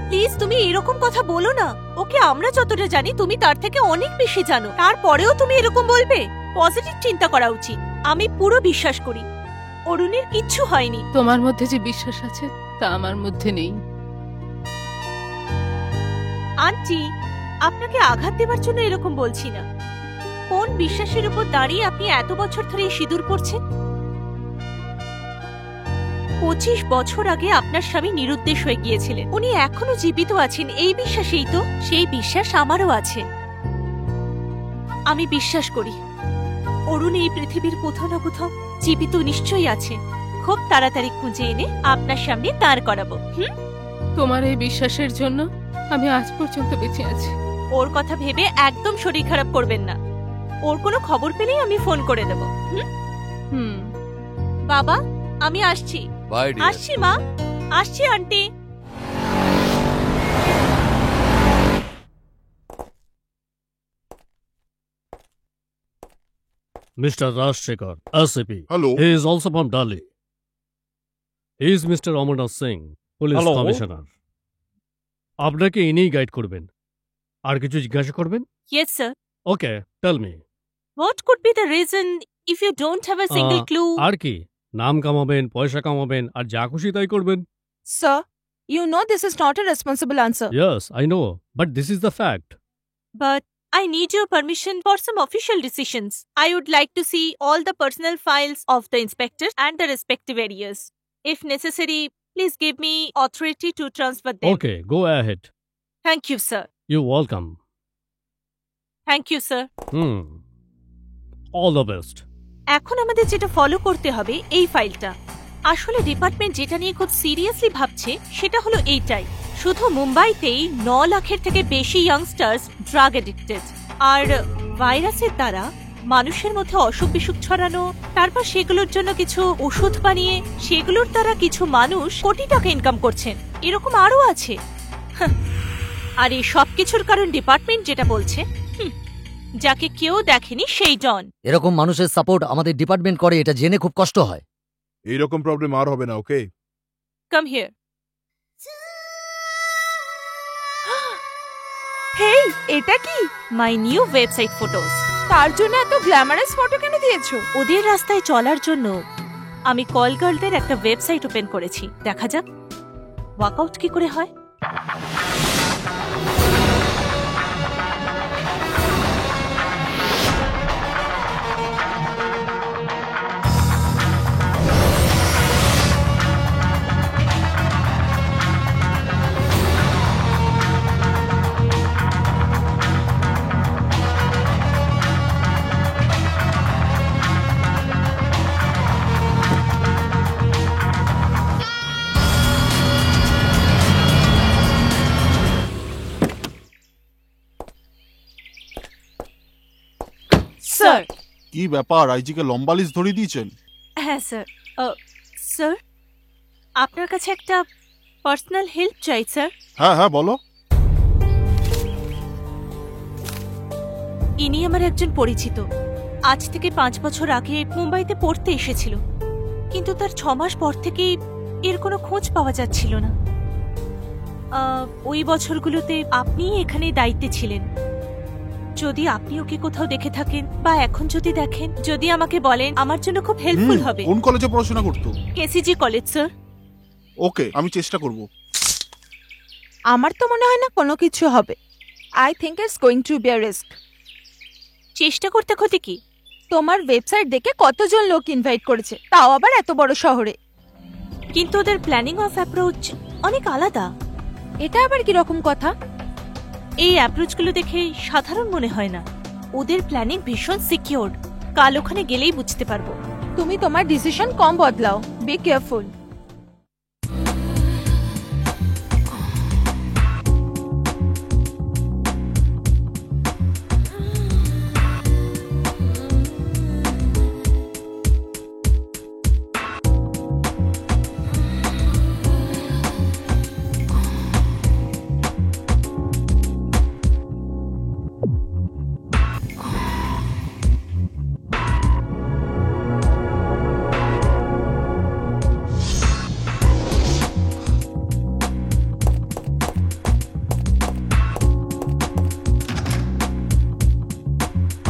প্লিজ তুমি এরকম কথা বলো না। ওকে আমরা যতটা জানি তুমি তার থেকে অনেক বেশি জানো, তারপরেও তুমি এরকম বলবে? পজিটিভ চিন্তা করা উচিত। আমি পুরো বিশ্বাস করি অরুণের কিচ্ছু হয়নি। তোমার মধ্যে যে বিশ্বাস আছে তা আমার মধ্যে নেই। আন্টি, আপনাকে আঘাত দেবার জন্য এরকম বলছি না। কোন বিশ্বাসের উপর দাঁড়িয়ে আপনি এত বছর ধরে এই সিঁদুর পরছেন? 25 বছর আগে আপনার স্বামী নিরুদ্দেশ হয়ে গিয়েছিলেন, উনি এখনো জীবিত আছেন এই বিশ্বাসেই তো। সেই বিশ্বাস আমারও আছে। আমি বিশ্বাস করি অরুণ এই পৃথিবীর কোথাও না কোথাও জীবিত নিশ্চয়ই আছে। খুব তাড়াতাড়ি খুঁজে এনে আপনার সামনে দাঁড় করাবো। তোমার এই বিশ্বাসের জন্য আমি আজ পর্যন্ত বেঁচে আছি। ওর কথা ভেবে একদম শরীর খারাপ করবেন না। ওর কোনো খবর পেলেই আমি ফোন করে দেব। বাবা, আমি আসছি। Bye dear. আসছি মা, আসছি aunty. Mr. Rajshekhar, SCP. Hello. He is also from Delhi. He is Mr. Amarnath Singh, Police Hello. Commissioner. আপনাকে ইনিই গাইড করবেন। আর কিছু জিজ্ঞাসা করবেন? Yes, sir. Okay, tell me. What could be the reason if you don't have a single clue? আর কি? নাম কামাবেন, পয়সা কামাবেন, আর যা খুশি তাই করবেন। Sir, you know this is not a responsible answer. Yes, I know, but this is the fact. But I need your permission for some official decisions. I would like to see all the personal files of the inspector and the respective areas. If necessary, please give me authority to transfer them. Okay, go ahead. Thank you, sir. You're welcome. Thank you, sir. All the best. এখন আমাদের যেটা ফলো করতে হবে এই ফাইলটা। আসলে ডিপার্টমেন্ট যেটা নিয়ে খুব সিরিয়াসলি ভাবছে সেটা হলো এইটাই। শুধু মুম্বাইতেই 9 লাখের থেকে বেশি ইয়াংস্টার্স ড্রাগ এডিক্টেড, আর ভাইরাসের দ্বারা মানুষের মধ্যে অসুখ বিসুখ ছড়ানো, তারপর সেগুলোর জন্য কিছু ওষুধ বানিয়ে সেগুলোর দ্বারা কিছু মানুষ কোটি টাকা ইনকাম করছেন। এরকম আরো আছে। আর এই সব কিছুর কারণ ডিপার্টমেন্ট যেটা বলছে, যাকে কেউ দেখেনি সেই ডন। এরকম মানুষের সাপোর্ট আমাদের ডিপার্টমেন্ট করে, এটা জেনে খুব কষ্ট হয়। এইরকম প্রবলেম আর হবে না, ওকে? Come here. হেই, এটা কি? My new website photos. তার জন্য এত গ্ল্যামারাস ফটো কেন দিয়েছো? ওদের রাস্তায় চলার জন্য আমি কল গার্লদের একটা ওয়েবসাইট ওপেন করেছি। দেখা যাক ওয়ার্কআউট কি করে হয়। স্যার, কি ব্যাপার, আইজিকে লম্বা লিস্ট ধরিয়ে দিয়েছেন? হ্যাঁ স্যার। স্যার, আপনার কাছে একটা পার্সোনাল হেল্প চাই স্যার। হ্যাঁ হ্যাঁ, বলো। ইনি আমার একজন পরিচিত। আজ থেকে 5 বছর আগে মুম্বাইতে পড়তে এসেছিল, কিন্তু তার 6 মাস পর থেকেই এর কোনো খোঁজ পাওয়া যাচ্ছিল না। ওই বছরগুলোতে আপনি এখানে দায়িত্বে ছিলেন। যদি আপনি ওকে কোথাও দেখে থাকেন বা এখন যদি দেখেন, যদি আমাকে বলেন, আমার জন্য খুব হেল্পফুল হবে। কোন কলেজে পড়াশোনা করতো? কেসিজি কলেজ স্যার। ওকে, আমি চেষ্টা করব। আমার তো মনে হয় না কোনো কিছু হবে। I think it's going to be a risk. চেষ্টা করতে ক্ষতি কি? তোমার ওয়েবসাইট দেখে কতজন লোক ইনভাইট করেছে, তাও আবার এত বড় শহরে। কিন্তু ওদের প্ল্যানিং অফ অ্যাপ্রোচ অনেক আলাদা। এটা আবার কি রকম কথা? এই অ্যাপ্রোচগুলো দেখে সাধারণ মনে হয় না। ওদের প্ল্যানিং ভীষণ সিকিউর। কাল ওখানে গেলেই বুঝতে পারবো। তুমি তোমার ডিসিশন কম বদলাও। Be careful.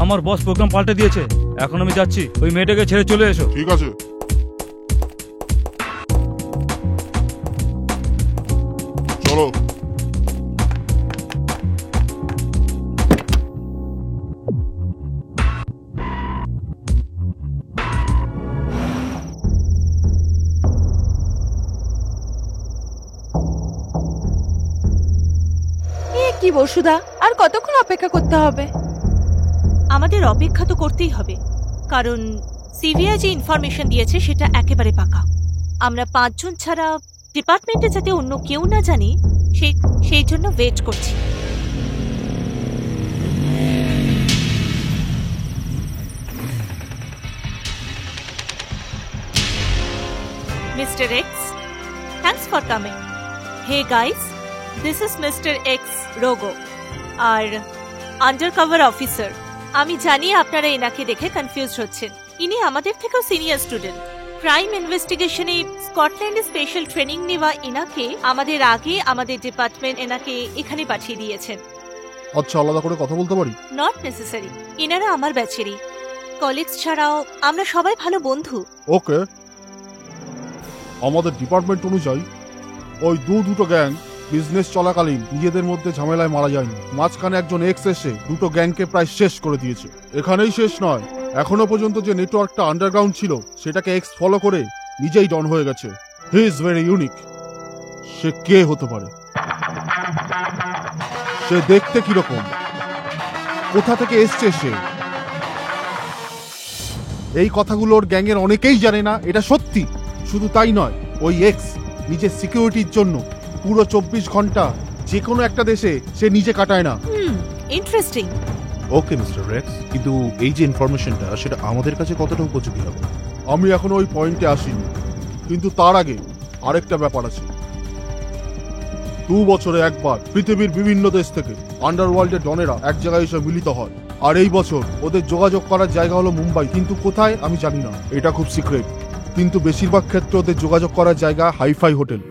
আমার বস প্রোগ্রাম পাল্টে দিয়েছে। এখন আমি যাচ্ছি, ওই মেয়েটাকে ছেড়ে চলে এসো। ঠিক আছে। চলো। কি বসুধা, আর কতক্ষণ অপেক্ষা করতে হবে? আমাদের অপেক্ষা তো করতেই হবে, কারণ সিভিআই যে ইনফরমেশন দিয়েছে সেটা একেবারে পাকা। আমরা 5 জন ছাড়া ডিপার্টমেন্টে যাতে অন্য কেউ না জানি সেই জন্য ওয়েট করছি। Mister X, thanks for coming. Hey guys, this is mister X Rogo, our undercover officer. আমি জানি আপনারা এনাকে দেখে কনফিউজ হচ্ছেন। ইনি আমাদের থেকেও সিনিয়র স্টুডেন্ট। ক্রাইম ইনভেস্টিগেশনে স্কটল্যান্ডে স্পেশাল ট্রেনিং নেওয়া এনাকে আমাদের আগে আমাদের ডিপার্টমেন্ট এনাকে এখানে পাঠিয়ে দিয়েছেন। আচ্ছা, আলাদা করে কথা বলতে পারি? নট নেসেসারি, এনারা আমার ব্যাচেরই। কলিগস ছাড়াও আমরা সবাই ভালো বন্ধু। ওকে। আমাদের ডিপার্টমেন্ট অনুযায়ী ওই দুটো গ্যাং বিজনেস চলাকালীন নিজেদের মধ্যে ঝামেলায় মারা যায়নি। মাঝখানে একজন এক্স এসে দুটো গ্যাংকে প্রায় শেষ করে দিয়েছে। এখানেই শেষ নয়, এখনো পর্যন্ত যে নেটওয়ার্কটা আন্ডারগ্রাউন্ড ছিল সেটাকে এক্স ফলো করে নিজেই ডন হয়ে গেছে। He is very unique. সে কে হতে পারে? সে দেখতে কিরকম? কোথা থেকে এসছে সে? এই কথাগুলো ওর গ্যাংয়ের অনেকেই জানে না, এটা সত্যি। শুধু তাই নয়, ওই এক্স নিজের সিকিউরিটির জন্য পুরো 24 ঘন্টা যে কোনো একটা দেশে সে নিজে কাটায় না। ইন্টারেস্টিং। ওকে মিস্টার রেক্স, কিন্তু এই যে ইনফরমেশনটা সেটা আমাদের কাছে কতটা উপযোগী হবে? আমি এখন ওই পয়েন্টে আসিনি, কিন্তু তার আগে আরেকটা ব্যাপার আছে। 2 বছরে একবার পৃথিবীর বিভিন্ন দেশ থেকে আন্ডারওয়ার্ল্ডের ডনেরা এক জায়গায় এসে মিলিত হয়। আর এই বছর ওদের যোগাযোগ করার জায়গা হলো মুম্বাই, কিন্তু কোথায় আমি জানি না, এটা খুব সিক্রেট। কিন্তু বেশিরভাগ ক্ষেত্রে ওদের যোগাযোগ করার জায়গা হাইফাই হোটেল।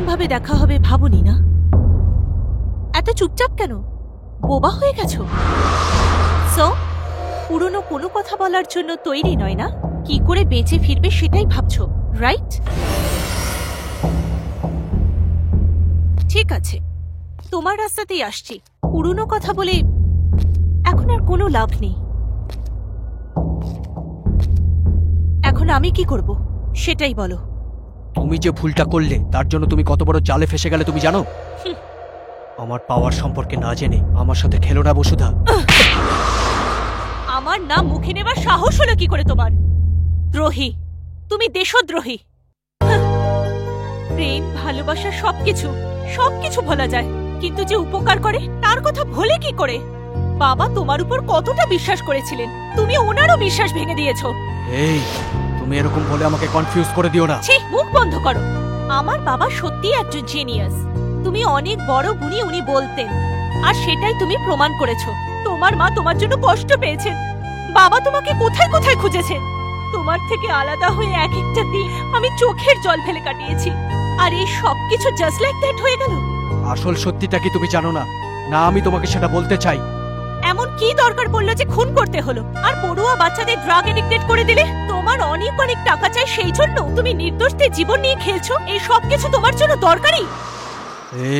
ভাবে দেখা হবে ভাবনি না? এত চুপচাপ কেন? বোবা হয়ে গেছো? সো পুরনো কোনো কথা বলার জন্য তৈরি নয় না? কি করে বেঁচে ফিরবে সেটাই ভাবছো, রাইট? ঠিক আছে, তোমার রাস্তাতেই আসছি। পুরনো কথা বলে এখন আর কোনো লাভ নেই। এখন আমি কি করব সেটাই বলো। তুমি যে ভুলটা করলে তার জন্য তুমি কত বড় জালে ফেসে গেলে তুমি জানো? আমার পাওয়ার সম্পর্কে না জেনে আমার সাথে খেলো না বসুধা। আমার নাম মুখে নেবার সাহস হলো কি করে তোমার? দ্রোহী, তুমি দেশদ্রোহী। প্রেম ভালোবাসা সবকিছু ভোলা যায়, কিন্তু যে উপকার করে তার কথা ভোলে কি করে? বাবা তোমার উপর কতটা বিশ্বাস করেছিলেন, তুমি ওনারও বিশ্বাস ভেঙে দিয়েছো। এই, তুমি এরকম বলে আমাকে কনফিউজ করে দিও না। ছি, মুখ বন্ধ করো। আমার বাবা সত্যি একজন জিনিয়াস। তুমি অনেক বড় গুণী উনি বলতেন, আর সেটাই তুমি প্রমাণ করেছো। তোমার মা তোমার জন্য কষ্ট পেয়েছেন, বাবা তোমাকে কোথায় কোথায় খুঁজেছেন। তোমার থেকে আলাদা হয়ে এক একটা দিন আমি চোখের জল ফেলে কাটিয়েছি, আর এই সবকিছু জাস্ট লাইক দ্যাট হয়ে গেল। আসল সত্যিটা কি তুমি জানো না? না আমি তোমাকে সেটা বলতে চাই। এমন কি দরকার পড়লো যে খুন করতে হলো, আর পড়ুয়া বাচ্চাদের ড্রাগ এডিক্টেড করে দিলে? তোমার অনেক অনেক টাকা চাই, সেই জন্য তুমি নির্দোষদের জীবন নিয়ে খেলছো। এই সবকিছু তোমার জন্য দরকারি?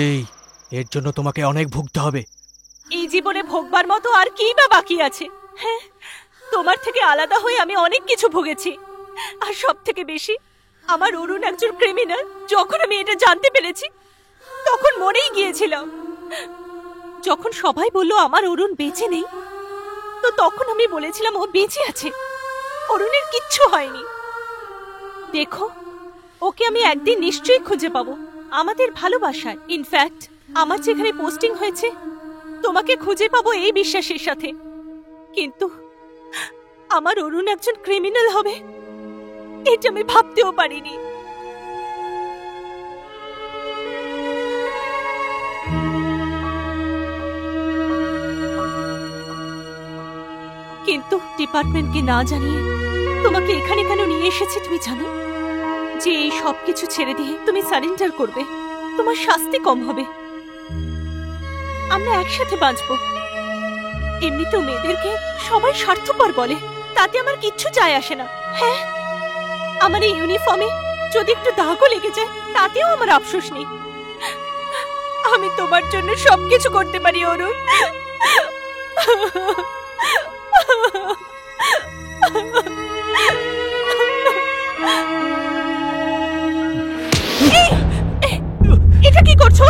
এই, এর জন্য তোমাকে অনেক ভুগতে হবে। এই জীবনে ভোগবার মতো আর কি বা বাকি আছে? হ্যাঁ, তোমার থেকে আলাদা হয়ে আমি অনেক কিছু ভুগেছি, আর সব থেকে বেশি আমার অরুণ একজন ক্রিমিনাল। যখন আমি এটা জানতে পেরেছি তখন মরেই গিয়েছিলাম। যখন সবাই বলল আমার অরুণ বেঁচে নেই, তো তখন আমি বলেছিলাম ও বেঁচে আছে, অরুণের কিচ্ছু হয়নি। দেখো, ওকে আমি একদিন নিশ্চয়ই খুঁজে পাবো, আমাদের ভালোবাসায়। ইনফ্যাক্ট আমার যেখানে পোস্টিং হয়েছে তোমাকে খুঁজে পাবো এই বিশ্বাসের সাথে। কিন্তু আমার অরুণ একজন ক্রিমিনাল হবে এটা আমি ভাবতেও পারিনি। কিন্তু ডিপার্টমেন্টকে না জানিয়ে তোমাকে এখানে কেন নিয়ে এসেছি তুমি জানো? যে এই সবকিছু ছেড়ে দিয়ে তুমি সারেন্ডার করবে, তোমার শাস্তি কম হবে, আমরা একসাথে বাঁচবো। এমনিতেও মেয়েদেরকে সবাই স্বার্থপর বলে, তাতে আমার কিচ্ছু যায় আসে না। হ্যাঁ, আমার এই ইউনিফর্মে যদি একটু দাগও লেগে যায় তাতেও আমার আফসোস নেই। আমি তোমার জন্য সবকিছু করতে পারি অরুণ। এটা কি করছো?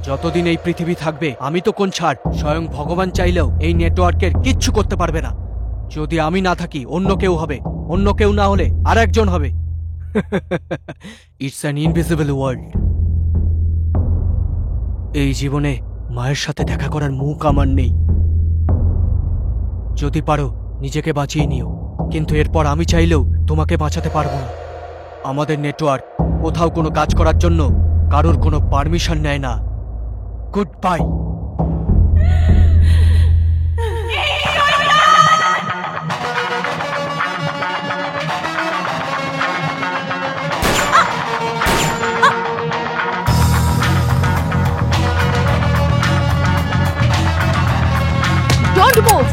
যতদিন এই পৃথিবী থাকবে আমি তো কোন ছাড়, স্বয়ং ভগবান চাইলেও এই নেটওয়ার্কের কিচ্ছু করতে পারবে না। যদি আমি না থাকি অন্য কেউ হবে, অন্য কেউ না হলে আর একজন হবে। It's an invisible world. এই জীবনে মায়ের সাথে দেখা করার মুখ আমার নেই। যদি পারো নিজেকে বাঁচিয়ে নিও, কিন্তু এরপর আমি চাইলেও তোমাকে বাঁচাতে পারবো না। আমাদের নেটওয়ার্ক কোথাও কোনো কাজ করার জন্য কারোর কোনো পারমিশন নেয় না। Good bye. Don't move!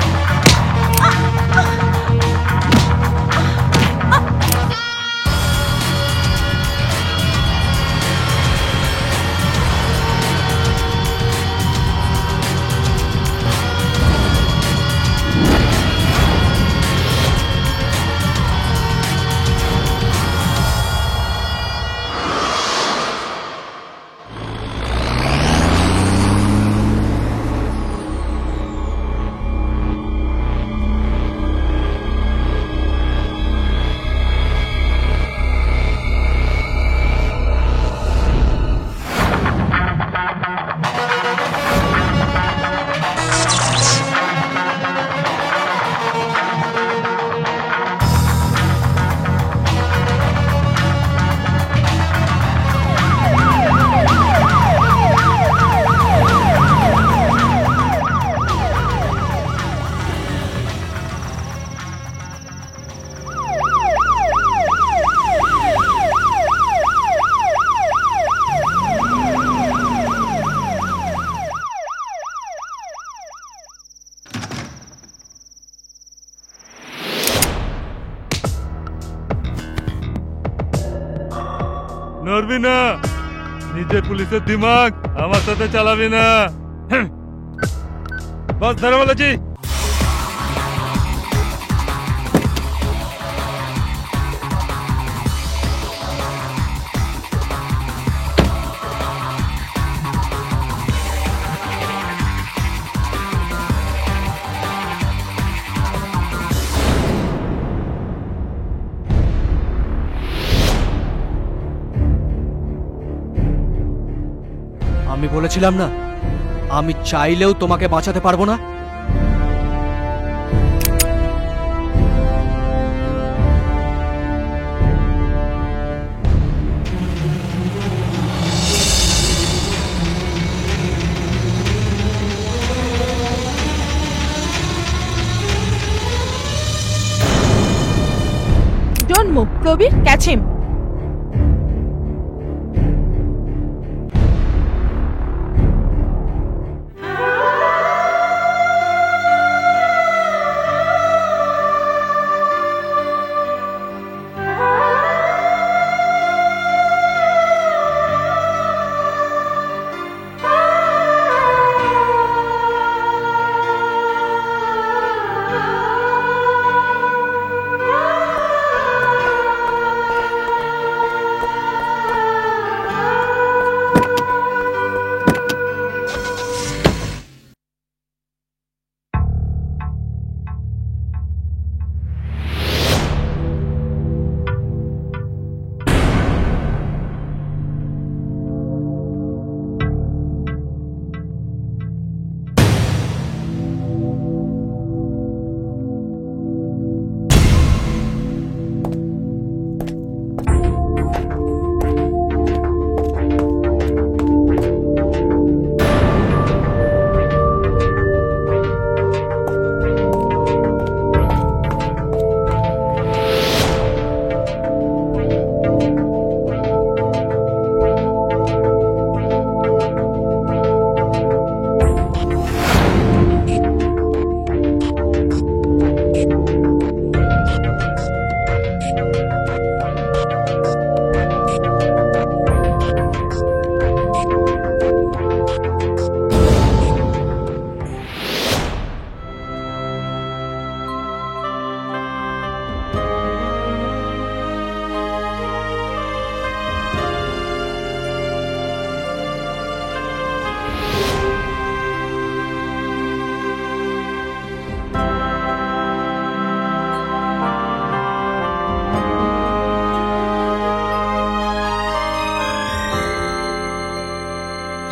নড়বি না, নিজের পুলিশের দিমাগ আমার সাথে চালাবি না। বস ধরে বলেছি। আমি বলেছিলাম না, আমি চাইলেও তোমাকে বাঁচাতে পারবো না। Don't move, Probir, catch him.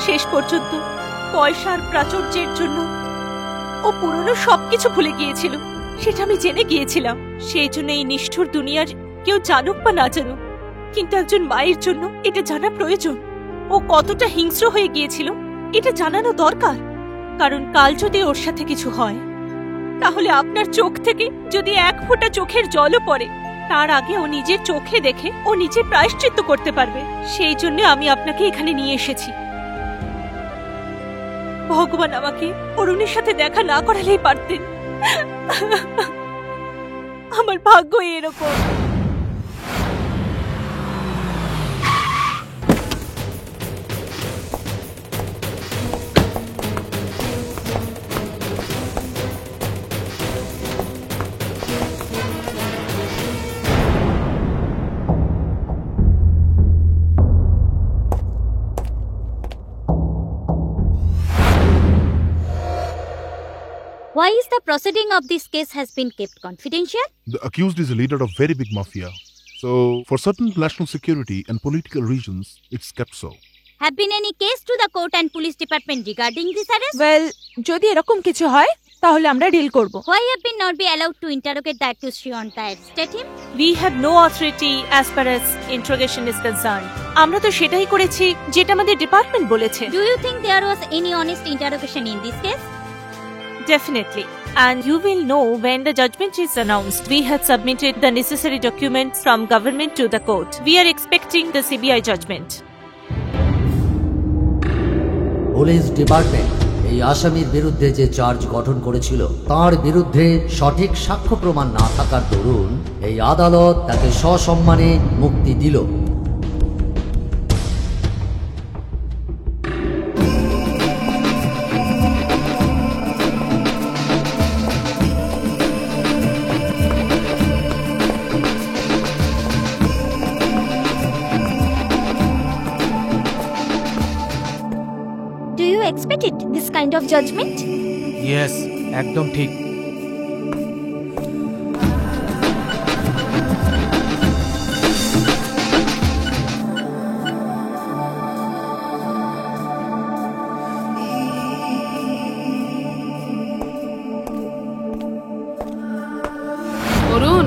শেষ পর্যন্ত পয়সার প্রাচুর্যের জন্য ও পুরনো সবকিছু ভুলে গিয়েছিল, সেটা আমি জেনে গিয়েছিলাম। সেই জন্য এই নিষ্ঠুর দুনিয়ার কেউ জানুক বা না জানুক, কিন্তু একজন মায়ের জন্য এটা জানা প্রয়োজন। ও কতটা হিংস্র হয়ে গিয়েছিল এটা জানানো দরকার, কারণ কাল যদি ওর সাথে কিছু হয় তাহলে আপনার চোখ থেকে যদি এক ফোঁটা চোখের জলও পড়ে, তার আগে ও নিজের চোখে দেখে ও নিজে প্রায়শ্চিত্ত করতে পারবে। সেই জন্য আমি আপনাকে এখানে নিয়ে এসেছি। ভগবান আমাকে অরুণের সাথে দেখা না করালেই পারতেন। আমার ভাগ্য এরকম। Why is the proceeding of this case has been kept confidential? The accused is a leader of very big mafia. So, for certain national security and political reasons, it's kept so. Have been any case to the court and police department regarding this arrest? Well, যদি এরকম কিছু হয় তাহলে আমরা ডিল করব। Why have been not be allowed to interrogate the accused on the arrested him? We have no authority as far as interrogation is concerned. আমরা তো সেটাই করেছি যেটা আমাদের ডিপার্টমেন্ট বলেছে। Do you think there was any honest interrogation in this case? Definitely. And you will know when the judgment is announced. We have submitted the necessary documents from government to the court. We are expecting the CBI judgment. Police department এই আসামির বিরুদ্ধে যে চার্জ গঠন করেছিল তার বিরুদ্ধে সঠিক সাক্ষ্য প্রমাণ না থাকার দরুন এই আদালত তাকে সসম্মানে মুক্তি দিল। Kind of judgement? ইয়েস, একদম ঠিক। অরুণ,